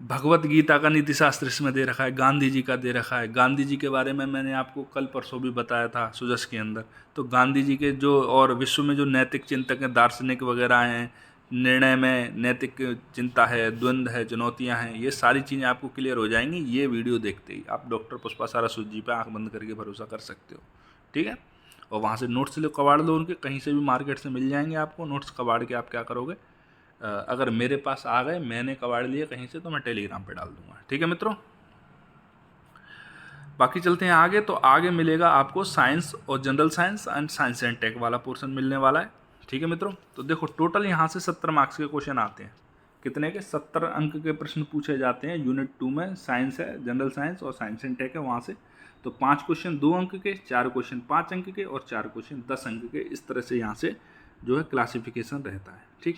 भगवत गीता का नीति शास्त्र इसमें दे रखा है, गांधी जी का दे रखा है। गांधी जी के बारे में मैंने आपको कल परसों भी बताया था सुजस के अंदर। तो गांधी जी के जो और विश्व में जो नैतिक चिंतक हैं, दार्शनिक वगैरह हैं, निर्णय में नैतिक चिंता है, द्वंद्व है, चुनौतियां हैं, ये सारी चीज़ें आपको क्लियर हो जाएंगी ये वीडियो देखते ही। आप डॉक्टर पुष्पा सारस्वती जी पे आँख बंद करके भरोसा कर सकते हो। ठीक है, और वहाँ से नोट्स ले कबाड़ लो उनके, कहीं से भी मार्केट से मिल जाएंगे आपको नोट्स। कबाड़ के आप क्या करोगे, अगर मेरे पास आ गए, मैंने कबाड़ लिए कहीं से, तो मैं टेलीग्राम पे डाल दूंगा। ठीक है मित्रों, बाकी चलते हैं आगे। तो आगे मिलेगा आपको साइंस और general science and science and tech वाला पोर्शन मिलने वाला है। ठीक है मित्रों, तो देखो टोटल यहाँ से 70 मार्क्स के क्वेश्चन आते हैं। कितने के, 70 अंक के प्रश्न पूछे जाते हैं। यूनिट 2 में साइंस है, जनरल साइंस और साइंस एंड टेक है। वहाँ से तो 5 क्वेश्चन 2 अंक के, 4 क्वेश्चन 5 अंक के और 4 क्वेश्चन 10 अंक के। इस तरह से यहाँ से जो है क्लासिफिकेशन रहता है। ठीक,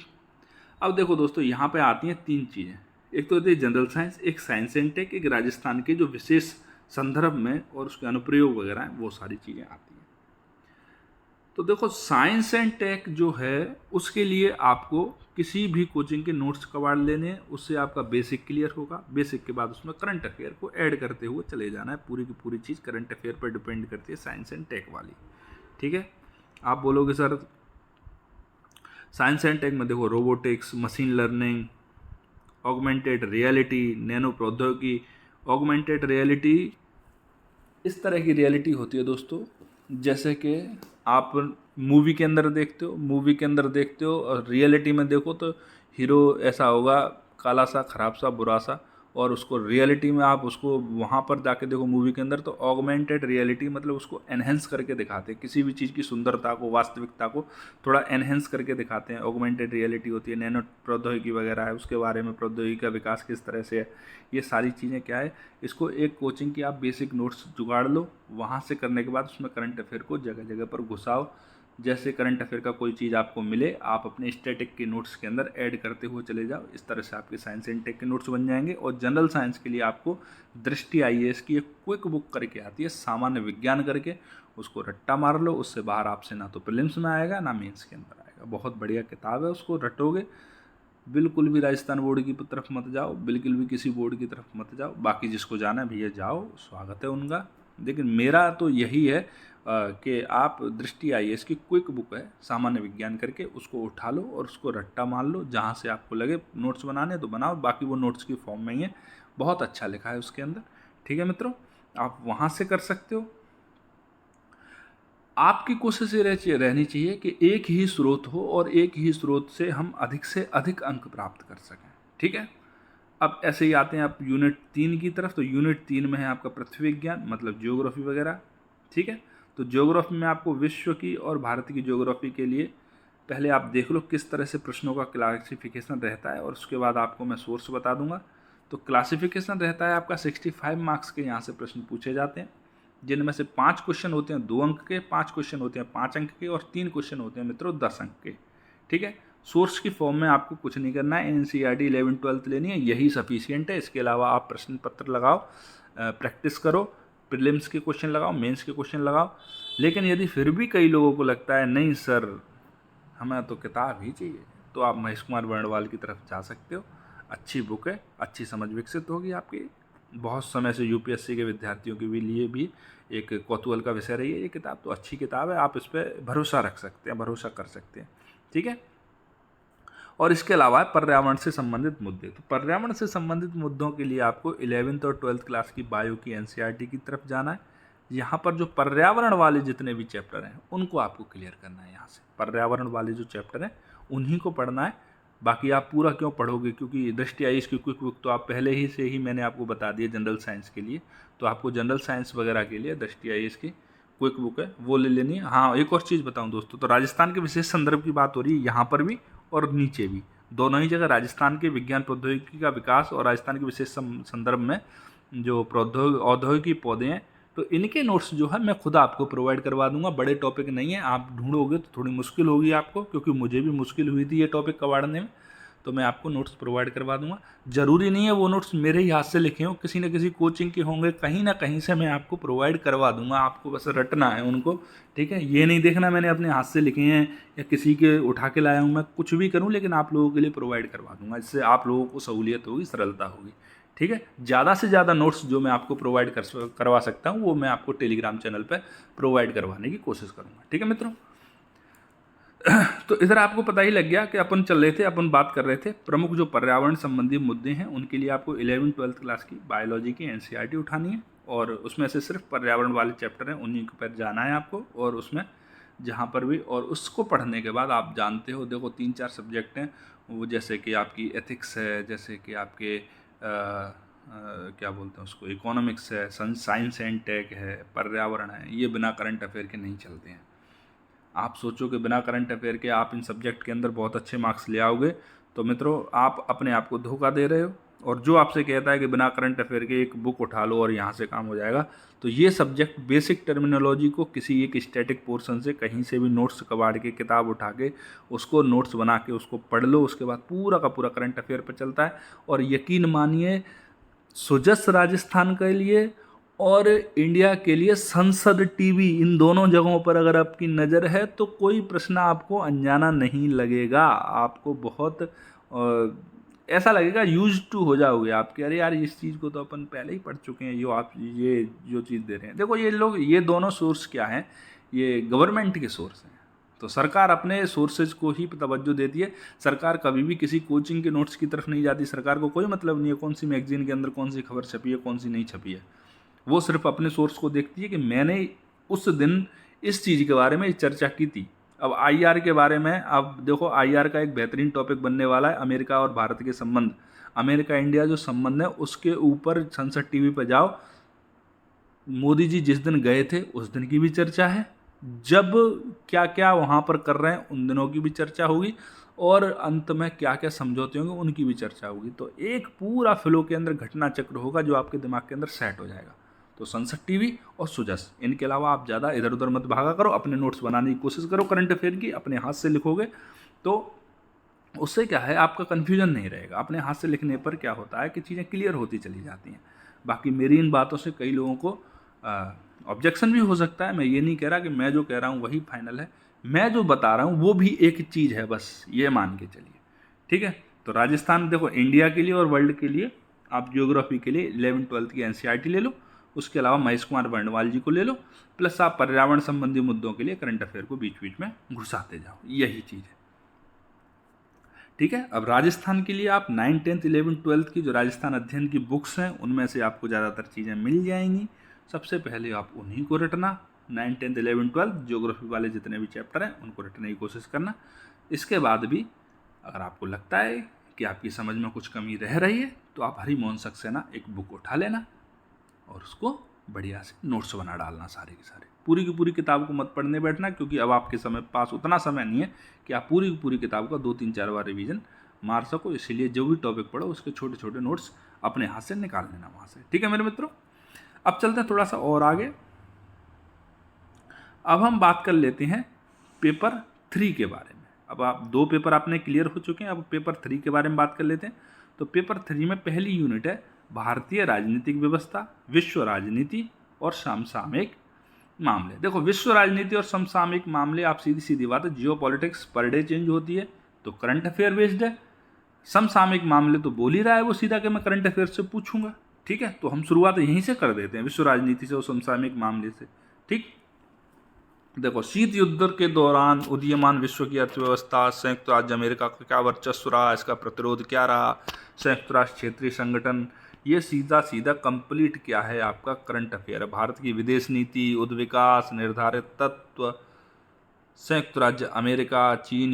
अब देखो दोस्तों, यहाँ पे आती हैं 3 चीज़ें। एक तो होती है जनरल साइंस, एक साइंस एंड टेक, एक राजस्थान के जो विशेष संदर्भ में और उसके अनुप्रयोग वगैरह हैं, वो सारी चीज़ें आती हैं। तो देखो साइंस एंड टेक जो है, उसके लिए आपको किसी भी कोचिंग के नोट्स कबाड़ लेने हैं, उससे आपका बेसिक क्लियर होगा। बेसिक के बाद उसमें करंट अफेयर को ऐड करते हुए चले जाना है। पूरी की पूरी चीज़ करंट अफेयर पर डिपेंड करती है, साइंस एंड टेक वाली। ठीक है, आप बोलोगे सर साइंस एंड टेक में देखो robotics, machine learning, augmented reality, nano प्रौद्योगिकी। ऑगमेंटेड रियलिटी इस तरह की रियलिटी होती है दोस्तों, जैसे कि आप मूवी के अंदर देखते हो और रियलिटी में देखो तो हीरो ऐसा होगा, काला सा, खराब सा, बुरा सा, और उसको रियलिटी में आप उसको वहाँ पर जाके देखो मूवी के अंदर, तो ऑगमेंटेड रियलिटी मतलब उसको एनहेंस करके दिखाते हैं। किसी भी चीज़ की सुंदरता को, वास्तविकता को थोड़ा एनहेंस करके दिखाते हैं, ऑगमेंटेड रियलिटी होती है। नैनो प्रौद्योगिकी वगैरह है, उसके बारे में प्रौद्योगिकी का विकास किस तरह से है, ये सारी चीज़ें क्या है। इसको एक कोचिंग की आप बेसिक नोट्स जुगाड़ लो, वहाँ से करने के बाद उसमें करंट अफेयर को जगह जगह पर घुसाओ। जैसे करंट अफेयर का कोई चीज़ आपको मिले, आप अपने स्टैटिक के नोट्स के अंदर ऐड करते हुए चले जाओ। इस तरह से आपके साइंस एंड टेक के नोट्स बन जाएंगे। और जनरल साइंस के लिए आपको दृष्टि IAS की एक क्विक बुक करके आती है, सामान्य विज्ञान करके, उसको रट्टा मार लो। उससे बाहर आपसे ना तो प्रीलिम्स में आएगा ना मेंस के अंदर आएगा। बहुत बढ़िया किताब है, उसको रटोगे। बिल्कुल भी राजस्थान बोर्ड की तरफ मत जाओ, बिल्कुल भी किसी बोर्ड की तरफ मत जाओ। बाकी जिसको जाना है भैया जाओ, स्वागत है उनका। लेकिन मेरा तो यही है कि आप दृष्टि IAS की क्विक बुक है, सामान्य विज्ञान करके, उसको उठा लो और उसको रट्टा मार लो। जहाँ से आपको लगे नोट्स बनाने तो बनाओ, बाकी वो नोट्स की फॉर्म में ही है, बहुत अच्छा लिखा है उसके अंदर। ठीक है मित्रों, आप वहाँ से कर सकते हो। आपकी कोशिश ये रहनी चाहिए कि एक ही स्रोत हो और एक ही स्रोत से हम अधिक से अधिक अंक प्राप्त कर सकें। ठीक है, अब ऐसे ही आते हैं आप यूनिट 3 की तरफ। तो यूनिट 3 में है आपका पृथ्वी विज्ञान, मतलब ज्योग्राफी वगैरह। ठीक है, तो ज्योग्राफी में आपको विश्व की और भारत की ज्योग्राफी के लिए पहले आप देख लो किस तरह से प्रश्नों का क्लासिफिकेशन रहता है, और उसके बाद आपको मैं सोर्स बता दूंगा। तो क्लासिफिकेशन रहता है आपका 65 मार्क्स के यहाँ से प्रश्न पूछे जाते हैं, जिनमें से 5 क्वेश्चन होते हैं 2 अंक के, 5 क्वेश्चन होते हैं 5 अंक के और 3 क्वेश्चन होते हैं मित्रों 10 अंक के। ठीक है, सोर्स की फॉर्म में आपको कुछ नहीं करना है, NCERT 11th-12th लेनी है, यही सफिशियंट है। इसके अलावा आप प्रश्न पत्र लगाओ, प्रैक्टिस करो, प्रीलिम्स के क्वेश्चन लगाओ, मेंस के क्वेश्चन लगाओ। लेकिन यदि फिर भी कई लोगों को लगता है नहीं सर हमें तो किताब ही चाहिए, तो आप महेश कुमार बर्णवाल की तरफ जा सकते हो। अच्छी बुक है, अच्छी समझ विकसित होगी आपकी। बहुत समय से UPSC के विद्यार्थियों के लिए भी एक कौतूहल का विषय रही है ये किताब, तो अच्छी किताब है, आप इस पर भरोसा रख सकते हैं, भरोसा कर सकते हैं, ठीक है। और इसके अलावा पर्यावरण से संबंधित मुद्दे, तो पर्यावरण से संबंधित मुद्दों के लिए आपको 11th और 12th क्लास की बायो की NCERT की तरफ जाना है। यहाँ पर जो पर्यावरण वाले जितने भी चैप्टर हैं उनको आपको क्लियर करना है। यहाँ से पर्यावरण वाले जो चैप्टर हैं उन्हीं को पढ़ना है। बाकी आप पूरा क्यों पढ़ोगे, क्योंकि दृष्टि IAS की क्विक बुक तो आप पहले ही से ही मैंने आपको बता दिया जनरल साइंस के लिए, तो आपको जनरल साइंस वगैरह के लिए दृष्टि IAS की क्विक बुक है वो ले लेनी है। हाँ, एक और चीज़ बताऊँ दोस्तों, तो राजस्थान के विशेष संदर्भ की बात हो रही है यहाँ पर भी और नीचे भी, दोनों ही जगह राजस्थान के विज्ञान प्रौद्योगिकी का विकास और राजस्थान के विशेष संदर्भ में जो औद्योगिकी पौधे हैं, तो इनके नोट्स जो है मैं खुद आपको प्रोवाइड करवा दूंगा। बड़े टॉपिक नहीं है, आप ढूंढोगे तो थोड़ी मुश्किल होगी आपको, क्योंकि मुझे भी मुश्किल हुई थी ये टॉपिक कबाड़ने में, तो मैं आपको नोट्स प्रोवाइड करवा दूंगा। ज़रूरी नहीं है वो नोट्स मेरे ही हाथ से लिखे हों, किसी न किसी कोचिंग के होंगे, कहीं ना कहीं से मैं आपको प्रोवाइड करवा दूंगा, आपको बस रटना है उनको, ठीक है। ये नहीं देखना मैंने अपने हाथ से लिखे हैं या किसी के उठा के लाया हूँ, मैं कुछ भी करूँ लेकिन आप लोगों के लिए प्रोवाइड करवा दूंगा। इससे आप लोगों को सहूलियत होगी, सरलता होगी, ठीक है। ज़्यादा से ज़्यादा नोट्स जो मैं आपको प्रोवाइड करवा सकता हूँ वो मैं आपको टेलीग्राम चैनल पर प्रोवाइड करवाने की कोशिश करूँगा, ठीक है मित्रों। तो इधर आपको पता ही लग गया कि अपन चल रहे थे, अपन बात कर रहे थे प्रमुख जो पर्यावरण संबंधी मुद्दे हैं उनके लिए आपको 11th-12th क्लास की बायोलॉजी की NCERT उठानी है, और उसमें से सिर्फ पर्यावरण वाले चैप्टर हैं उन्हीं के पर जाना है आपको, और उसमें जहाँ पर भी, और उसको पढ़ने के बाद आप जानते हो देखो 3-4 सब्जेक्ट हैं वो, जैसे कि आपकी एथिक्स है, जैसे कि आपके क्या बोलते हैं उसको, इकोनॉमिक्स है, साइंस एंड टेक है, पर्यावरण है, ये बिना करंट अफेयर के नहीं चलते हैं। आप सोचो कि बिना करंट अफेयर के आप इन सब्जेक्ट के अंदर बहुत अच्छे मार्क्स ले आओगे, तो मित्रों आप अपने आप को धोखा दे रहे हो। और जो आपसे कहता है कि बिना करंट अफेयर के एक बुक उठा लो और यहाँ से काम हो जाएगा, तो ये सब्जेक्ट बेसिक टर्मिनोलॉजी को किसी एक स्टैटिक पोर्शन से कहीं से भी नोट्स कबाड़ के, किताब उठा के उसको नोट्स बना के उसको पढ़ लो, उसके बाद पूरा का पूरा करंट अफेयर पर चलता है। और यकीन मानिए सुजस राजस्थान के लिए और इंडिया के लिए संसद टीवी, इन दोनों जगहों पर अगर आपकी नज़र है तो कोई प्रश्न आपको अनजाना नहीं लगेगा। आपको बहुत ऐसा लगेगा, यूज टू हो जाओगे आपके, अरे यार इस चीज़ को तो अपन पहले ही पढ़ चुके हैं, आप ये जो चीज़ दे रहे हैं। देखो ये लोग, ये दोनों सोर्स क्या हैं, ये गवर्नमेंट के सोर्स हैं, तो सरकार अपने सोर्सेज को ही तवज्जो देती है। सरकार कभी भी किसी कोचिंग के नोट्स की तरफ नहीं जाती। सरकार को कोई मतलब नहीं है कौन सी मैगजीन के अंदर कौन सी खबर छपी है, कौन सी नहीं छपी है। वो सिर्फ अपने सोर्स को देखती है कि मैंने उस दिन इस चीज़ के बारे में चर्चा की थी। अब IR के बारे में, अब देखो IR का एक बेहतरीन टॉपिक बनने वाला है, अमेरिका और भारत के संबंध, अमेरिका इंडिया जो संबंध है उसके ऊपर संसद टीवी पर जाओ, मोदी जी जिस दिन गए थे उस दिन की भी चर्चा है, जब क्या क्या वहाँ पर कर रहे हैं उन दिनों की भी चर्चा होगी, और अंत में क्या क्या समझौते होंगे उनकी भी चर्चा होगी। तो एक पूरा फ्लो के अंदर घटना चक्र होगा जो आपके दिमाग के अंदर सेट हो जाएगा। तो संसद टीवी और सुजस, इनके अलावा आप ज़्यादा इधर उधर मत भागा करो, अपने नोट्स बनाने की कोशिश करो, करंट अफेयर की अपने हाथ से लिखोगे तो उससे क्या है, आपका कन्फ्यूजन नहीं रहेगा। अपने हाथ से लिखने पर क्या होता है कि चीज़ें क्लियर होती चली जाती हैं। बाकी मेरी इन बातों से कई लोगों को ऑब्जेक्शन भी हो सकता है, मैं ये नहीं कह रहा कि मैं जो कह रहा हूँ वही फाइनल है, मैं जो बता रहा हूँ वो भी एक चीज़ है, बस ये मान के चलिए, ठीक है। तो राजस्थान देखो इंडिया के लिए और वर्ल्ड के लिए, आप ज्योग्राफी के लिए 11th-12th की NCERT ले लो, उसके अलावा महेश कुमार बर्णवाल जी को ले लो, प्लस आप पर्यावरण संबंधी मुद्दों के लिए करंट अफेयर को बीच बीच में घुसाते जाओ, यही चीज़ है, ठीक है। अब राजस्थान के लिए आप 9th, 10th, 11th, 12th की जो राजस्थान अध्ययन की बुक्स हैं उनमें से आपको ज़्यादातर चीज़ें मिल जाएंगी। सबसे पहले आप उन्हीं को रटना, 9th, 10th, 11th, 12th geography वाले जितने भी चैप्टर हैं उनको रटने की कोशिश करना। इसके बाद भी अगर आपको लगता है कि आपकी समझ में कुछ कमी रह रही है तो आप हरिमोहन सक्सेना एक बुक उठा लेना और उसको बढ़िया से नोट्स बना डालना सारे के सारे। पूरी की पूरी किताब को मत पढ़ने बैठना, क्योंकि अब आपके समय पास उतना समय नहीं है कि आप पूरी की पूरी किताब का 2-3-4 बार रिवीजन मार सको। इसीलिए जो भी टॉपिक पढ़ो उसके छोटे छोटे नोट्स अपने हाथ से निकाल लेना वहाँ से, ठीक है मेरे मित्रों। अब चलते हैं थोड़ा सा और आगे। अब हम बात कर लेते हैं पेपर 3 के बारे में। अब आप 2 पेपर आपने क्लियर हो चुके हैं, अब पेपर 3 के बारे में बात कर लेते हैं। तो पेपर 3 में पहली यूनिट है भारतीय राजनीतिक व्यवस्था, विश्व राजनीति और समसामयिक मामले। देखो विश्व राजनीति और समसामयिक मामले, आप सीधी सीधी बात है, जियो पॉलिटिक्स पर डे चेंज होती है तो करंट अफेयर बेस्ड है। समसामयिक मामले तो बोल ही रहा है वो सीधा कि मैं करंट अफेयर से पूछूंगा। ठीक है, तो हम शुरुआत यहीं से कर देते हैं, विश्व राजनीति से और समसामयिक मामले से। ठीक, देखो शीत युद्ध के दौरान उदीयमान विश्व की अर्थव्यवस्था, संयुक्त राज्य अमेरिका का क्या वर्चस्व रहा, इसका प्रतिरोध क्या रहा, संयुक्त राष्ट्र क्षेत्रीय संगठन, ये सीधा सीधा कंप्लीट क्या है आपका करंट अफेयर है। भारत की विदेश नीति, उद्विकास, निर्धारित तत्व, संयुक्त राज्य अमेरिका, चीन,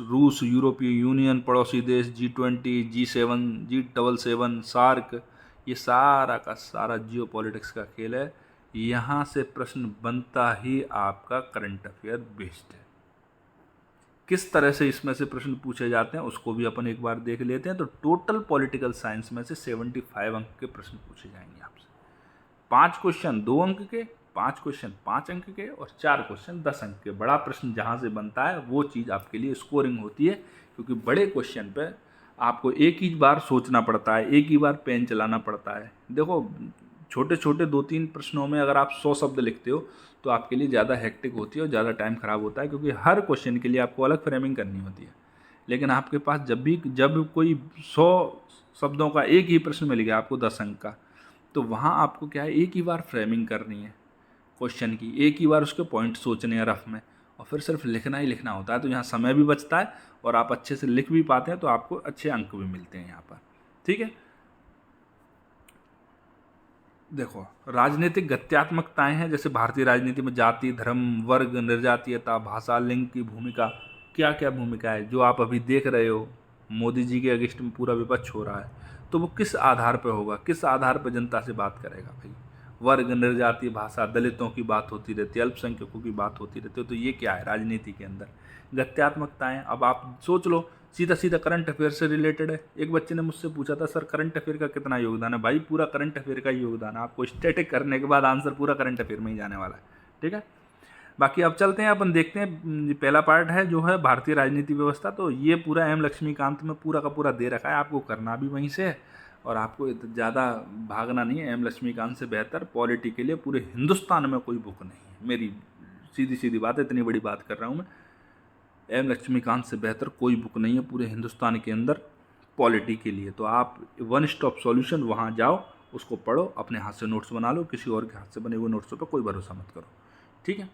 रूस, यूरोपीय यूनियन, पड़ोसी देश, G20, G7, G77, सार्क, ये सारा का सारा जियो पॉलिटिक्स का खेल है। यहाँ से प्रश्न बनता ही आपका करंट अफेयर बेस्ड है। किस तरह से इसमें से प्रश्न पूछे जाते हैं उसको भी अपन एक बार देख लेते हैं। तो टोटल पॉलिटिकल साइंस में से 75 अंक के प्रश्न पूछे जाएंगे आपसे। 5 क्वेश्चन 2 अंक के, 5 क्वेश्चन 5 अंक के और 4 क्वेश्चन 10 अंक के। बड़ा प्रश्न जहाँ से बनता है वो चीज़ आपके लिए स्कोरिंग होती है, क्योंकि बड़े क्वेश्चन पे आपको एक ही बार सोचना पड़ता है, एक ही बार पेन चलाना पड़ता है। देखो छोटे छोटे 2-3 प्रश्नों में अगर आप 100 शब्द लिखते हो तो आपके लिए ज़्यादा हेक्टिक होती है और ज़्यादा टाइम खराब होता है, क्योंकि हर क्वेश्चन के लिए आपको अलग फ्रेमिंग करनी होती है। लेकिन आपके पास जब कोई 100 शब्दों का एक ही प्रश्न मिल गया आपको 10 अंक का, तो वहाँ आपको क्या है, एक ही बार फ्रेमिंग करनी है क्वेश्चन की, एक ही बार उसके पॉइंट सोचने हैं रफ में, और फिर सिर्फ लिखना ही लिखना होता है। तो यहाँ समय भी बचता है और आप अच्छे से लिख भी पाते हैं, तो आपको अच्छे अंक भी मिलते हैं यहाँ पर। ठीक है, देखो राजनीतिक गत्यात्मकताएं हैं, जैसे भारतीय राजनीति में जाति, धर्म, वर्ग, निर्जातीयता, भाषा, लिंग की भूमिका, क्या क्या भूमिका है। जो आप अभी देख रहे हो मोदी जी के अगेंस्ट में पूरा विपक्ष हो रहा है, तो वो किस आधार पर होगा, किस आधार पर जनता से बात करेगा भाई। वर्ग, निर्जाति, भाषा, दलितों की बात होती रहती है, अल्पसंख्यकों की बात होती रहती है। तो ये क्या है राजनीति के अंदर गत्यात्मकताएं। अब आप सोच लो, सीधा सीधा करंट अफेयर से रिलेटेड है। एक बच्चे ने मुझसे पूछा था, सर करंट अफेयर का कितना योगदान है। भाई पूरा करंट अफेयर का ही योगदान है, आपको स्टैटिक करने के बाद आंसर पूरा करंट अफेयर में ही जाने वाला है। ठीक है, बाकी अब चलते हैं, अपन देखते हैं। पहला पार्ट है जो है भारतीय राजनीति व्यवस्था, तो ये पूरा एम लक्ष्मीकांत में पूरा का पूरा दे रखा है, आपको करना भी वहीं से है और आपको ज़्यादा भागना नहीं है। एम लक्ष्मीकांत से बेहतर पॉलिटी के लिए पूरे हिंदुस्तान में कोई बुक नहीं है। मेरी सीधी सीधी बात है, इतनी बड़ी बात कर रहा हूँ मैं। एम लक्ष्मीकांत से बेहतर कोई बुक नहीं है पूरे हिंदुस्तान के अंदर पॉलिटी के लिए। तो आप वन स्टॉप सॉल्यूशन वहाँ जाओ, उसको पढ़ो, अपने हाथ से नोट्स बना लो, किसी और के हाथ से बने हुए नोट्सों पर कोई भरोसा मत करो। ठीक है,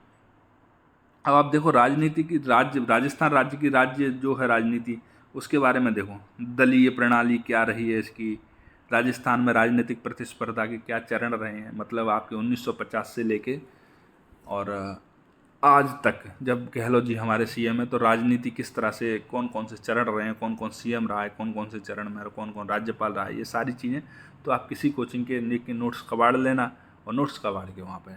अब आप देखो राजनीति की राजस्थान राज्य की जो है राजनीति, उसके बारे में देखो। दलीय प्रणाली क्या रही है इसकी, राजस्थान में राजनीतिक प्रतिस्पर्धा के क्या चरण रहे हैं, मतलब आपके 1950 से लेके और आज तक, जब गहलोत जी हमारे सीएम है, तो राजनीति किस तरह से, कौन कौन से चरण रहे हैं, कौन कौन सीएम रहा है, कौन कौन से चरण में, और कौन कौन राज्यपाल रहा है, ये सारी चीज़ें तो आप किसी कोचिंग के नोट्स कबाड़ लेना और नोट्स कबाड़ के वहाँ पे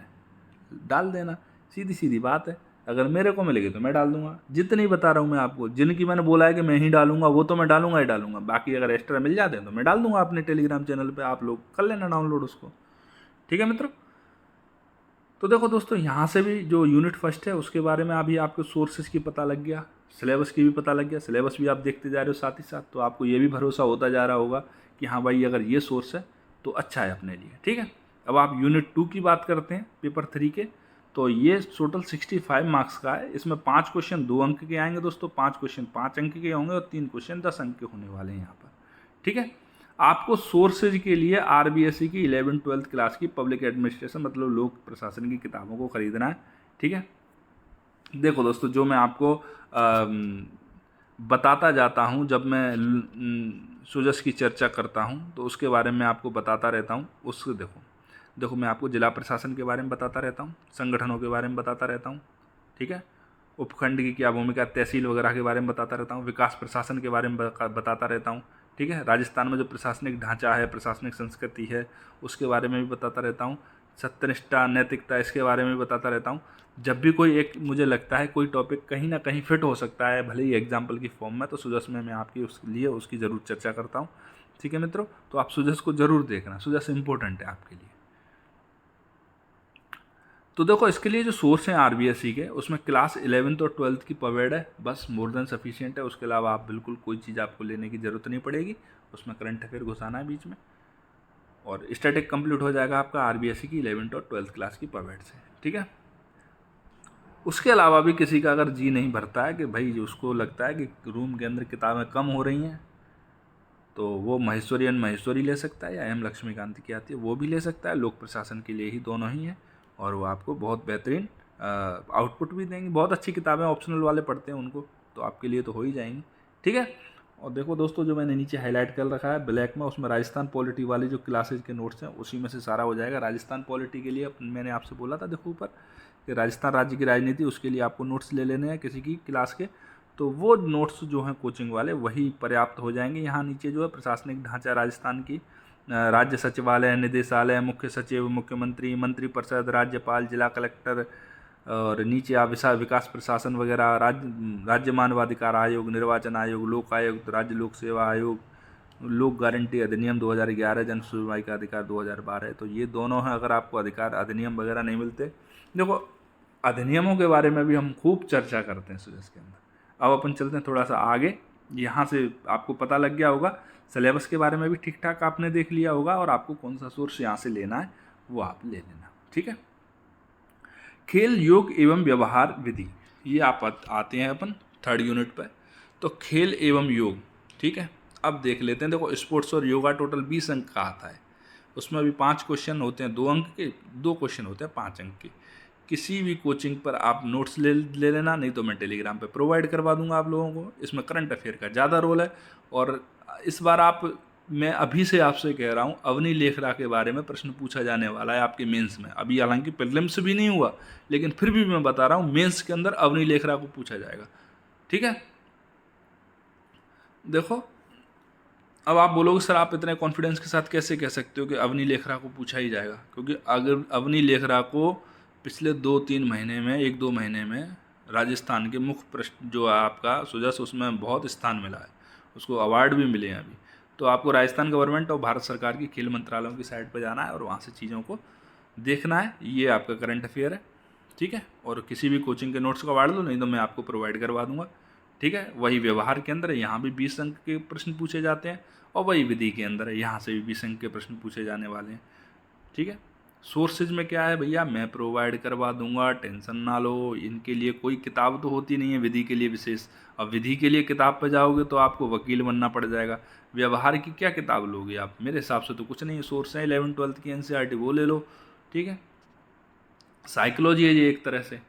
डाल देना। सीधी सीधी बात है, अगर मेरे को मिलेगी तो मैं डाल दूंगा। जितनी बता रहा हूँ मैं आपको, जिनकी मैंने बोला है कि मैं ही डालूंगा वो तो मैं डालूंगा ही डालूंगा। बाकी अगर एक्स्ट्रा मिल जाते हैं तो मैं डाल दूंगा अपने टेलीग्राम चैनल पे, आप लोग कर लेना डाउनलोड उसको। ठीक है मित्रों, तो देखो दोस्तों, यहाँ से भी जो यूनिट फर्स्ट है उसके बारे में अभी आपको सोर्सेज की पता लग गया, सिलेबस की भी पता लग गया, सिलेबस भी आप देखते जा रहे हो साथ ही साथ, तो आपको ये भी भरोसा होता जा रहा होगा कि हाँ भाई अगर ये सोर्स है तो अच्छा है अपने लिए। ठीक है, अब आप यूनिट 2 की बात करते हैं पेपर 3 के, तो ये टोटल 65 मार्क्स का है। इसमें 5 क्वेश्चन 2 अंक के आएंगे दोस्तों, 5 क्वेश्चन 5 अंक के होंगे और 3 क्वेश्चन 10 अंक के होने वाले हैं यहाँ पर। ठीक है, आपको सोर्सेज के लिए आरबीएसई की 11th-12th क्लास की पब्लिक एडमिनिस्ट्रेशन मतलब लोक प्रशासन की किताबों को खरीदना है। ठीक है, देखो दोस्तों, जो मैं आपको बताता जाता हूँ, जब मैं सुजस की चर्चा करता हूँ तो उसके बारे में आपको बताता रहता हूँ। उसको देखो मैं आपको जिला प्रशासन के बारे में बताता रहता हूँ, संगठनों के बारे में बताता रहता हूँ। ठीक है, उपखंड की क्या भूमिका, तहसील वगैरह के बारे में बताता रहता हूँ, विकास प्रशासन के बारे में बताता रहता हूँ। ठीक है, राजस्थान में जो प्रशासनिक ढांचा है, प्रशासनिक संस्कृति है, उसके बारे में भी बताता रहता हूँ। सत्यनिष्ठा, नैतिकता, इसके बारे में भी बताता रहता हूँ। जब भी कोई एक मुझे लगता है कोई टॉपिक कहीं ना कहीं फिट हो सकता है, भले ही एग्जाम्पल की फॉर्म में, तो सुजस में मैं आपकी उसके लिए उसकी ज़रूर चर्चा करता हूँ। ठीक है मित्रों, तो आप सुजस को ज़रूर देखना, सुजस इम्पोर्टेंट है आपके लिए। तो देखो इसके लिए जो सोर्स हैं आरबीएससी के, उसमें क्लास 11th और 12th की पवेड है, बस मोर देन सफिशिएंट है। उसके अलावा आप बिल्कुल कोई चीज़ आपको लेने की ज़रूरत नहीं पड़ेगी। उसमें करंट अफेयर घुसाना है बीच में, और स्टैटिक कंप्लीट हो जाएगा आपका आरबीएससी की 11th और 12th क्लास की पवेड से, ठीक है। उसके अलावा भी किसी का अगर जी नहीं भरता है कि भाई उसको लगता है कि रूम के अंदर किताबें कम हो रही हैं, तो वो महेश्वरी ले सकता है, या एम लक्ष्मीकांत की आती है वो भी ले सकता है। लोक प्रशासन के लिए ही दोनों ही हैं, और वो आपको बहुत बेहतरीन आउटपुट भी देंगे। बहुत अच्छी किताबें ऑप्शनल वाले पढ़ते हैं उनको, तो आपके लिए तो हो ही जाएंगी, ठीक है। और देखो दोस्तों, जो मैंने नीचे हाईलाइट कर रखा है ब्लैक में, उसमें राजस्थान पॉलिटी वाली जो क्लासेज के नोट्स हैं उसी में से सारा हो जाएगा। राजस्थान पॉलिटी के लिए मैंने आपसे बोला था, देखो ऊपर, कि राजस्थान राज्य की राजनीति, उसके लिए आपको नोट्स ले लेने हैं किसी की क्लास के, तो वो नोट्स जो हैं कोचिंग वाले वही पर्याप्त हो जाएंगे। यहाँ नीचे जो है प्रशासनिक ढांचा राजस्थान की, राज्य सचिवालय, निदेशालय, मुख्य सचिव, मुख्यमंत्री, मंत्रिपरिषद, राज्यपाल, जिला कलेक्टर, और नीचे आप विकास प्रशासन वगैरह, राज्य मानवाधिकार आयोग, निर्वाचन आयोग, लोक आयुक्त, राज्य लोक सेवा आयोग, लोक गारंटी अधिनियम 2011, जन सुनवाई का अधिकार 2012। तो ये दोनों हैं। अगर आपको अधिकार अधिनियम वगैरह नहीं मिलते, देखो अधिनियमों के बारे में भी हम खूब चर्चा करते हैं सुरेश के अंदर। अब अपन चलते हैं थोड़ा सा आगे। यहाँ से आपको पता लग गया होगा, सिलेबस के बारे में भी ठीक ठाक आपने देख लिया होगा, और आपको कौन सा सोर्स यहाँ से लेना है वो आप ले लेना, ठीक है। खेल, योग एवं व्यवहार विधि, ये आप आते हैं अपन 3rd यूनिट पर। तो खेल एवं योग, ठीक है। अब देख लेते हैं। देखो स्पोर्ट्स और योगा टोटल 20 अंक का आता है। उसमें अभी 5 क्वेश्चन होते हैं 2 अंक के, 2 क्वेश्चन होते हैं 5 अंक के। किसी भी कोचिंग पर आप नोट्स ले लेना, नहीं तो मैं टेलीग्राम पे प्रोवाइड करवा दूंगा आप लोगों को। इसमें करंट अफेयर का ज़्यादा रोल है, और इस बार मैं अभी से आपसे कह रहा हूँ, अवनी लेखरा के बारे में प्रश्न पूछा जाने वाला है आपके मेंस में। अभी हालांकि प्रीलिम्स भी नहीं हुआ, लेकिन फिर भी मैं बता रहा हूँ मेंस के अंदर अवनी लेखरा को पूछा जाएगा, ठीक है। देखो अब आप बोलोगे सर आप इतने कॉन्फिडेंस के साथ कैसे कह सकते हो कि अवनी लेखरा को पूछा ही जाएगा, क्योंकि अगर अवनी लेखरा को पिछले 2-3 महीने में, 1-2 महीने में राजस्थान के मुख्य प्रश्न जो आपका सुजस, उसमें बहुत स्थान मिला है, उसको अवार्ड भी मिले हैं अभी। तो आपको राजस्थान गवर्नमेंट और भारत सरकार की खेल मंत्रालयों की साइट पर जाना है और वहाँ से चीज़ों को देखना है। ये आपका करंट अफेयर है, ठीक है। और किसी भी कोचिंग के नोट्स का अवार्ड लो, नहीं तो मैं आपको प्रोवाइड करवा दूंगा, ठीक है। वही व्यवहार के अंदर है, यहाँ भी 20 अंक के प्रश्न पूछे जाते हैं, और वही विधि के अंदर है, यहाँ से भी 20 अंक के प्रश्न पूछे जाने वाले हैं, ठीक है। सोर्सेज में क्या है भैया, मैं प्रोवाइड करवा दूंगा, टेंशन ना लो। इनके लिए कोई किताब तो होती नहीं है विधि के लिए विशेष। अब विधि के लिए किताब पे जाओगे तो आपको वकील बनना पड़ जाएगा। व्यवहार की क्या किताब लोगे आप, मेरे हिसाब से तो कुछ नहीं है। सोर्स है 11th-12th की एनसीईआरटी, वो ले लो, ठीक है। साइकोलॉजी है ये एक तरह से,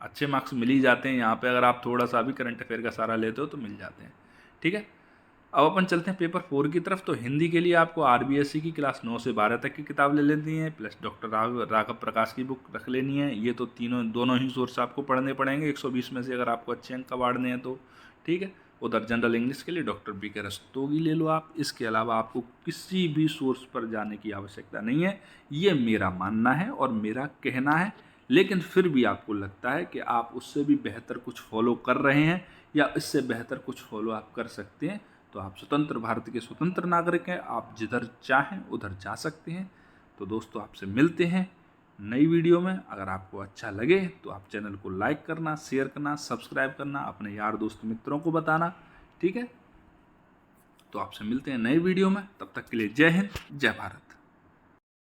अच्छे मार्क्स मिल ही जाते हैं यहाँ पे, अगर आप थोड़ा सा भी करंट अफेयर का सारा लेते हो तो मिल जाते हैं, ठीक है। अब अपन चलते हैं पेपर 4 की तरफ। तो हिंदी के लिए आपको आरबीएससी की क्लास 9 से 12 तक की किताब ले लेनी है, प्लस डॉक्टर राघव प्रकाश की बुक रख लेनी है। ये तो दोनों ही सोर्स आपको पढ़ने पड़ेंगे 120 में से, अगर आपको अच्छे अंक काटने हैं तो, ठीक है। उधर जनरल इंग्लिश के लिए डॉक्टर बीके रस्तोगी ले लो आप। इसके अलावा आपको किसी भी सोर्स पर जाने की आवश्यकता नहीं है, ये मेरा मानना है और मेरा कहना है। लेकिन फिर भी आपको लगता है कि आप उससे भी बेहतर कुछ फॉलो कर रहे हैं, या इससे बेहतर कुछ फॉलो आप कर सकते हैं, तो आप स्वतंत्र भारत के स्वतंत्र नागरिक हैं, आप जिधर चाहें उधर जा सकते हैं। तो दोस्तों आपसे मिलते हैं नई वीडियो में। अगर आपको अच्छा लगे तो आप चैनल को लाइक करना, शेयर करना, सब्सक्राइब करना, अपने यार दोस्त मित्रों को बताना, ठीक है। तो आपसे मिलते हैं नई वीडियो में, तब तक के लिए जय हिंद, जय भारत।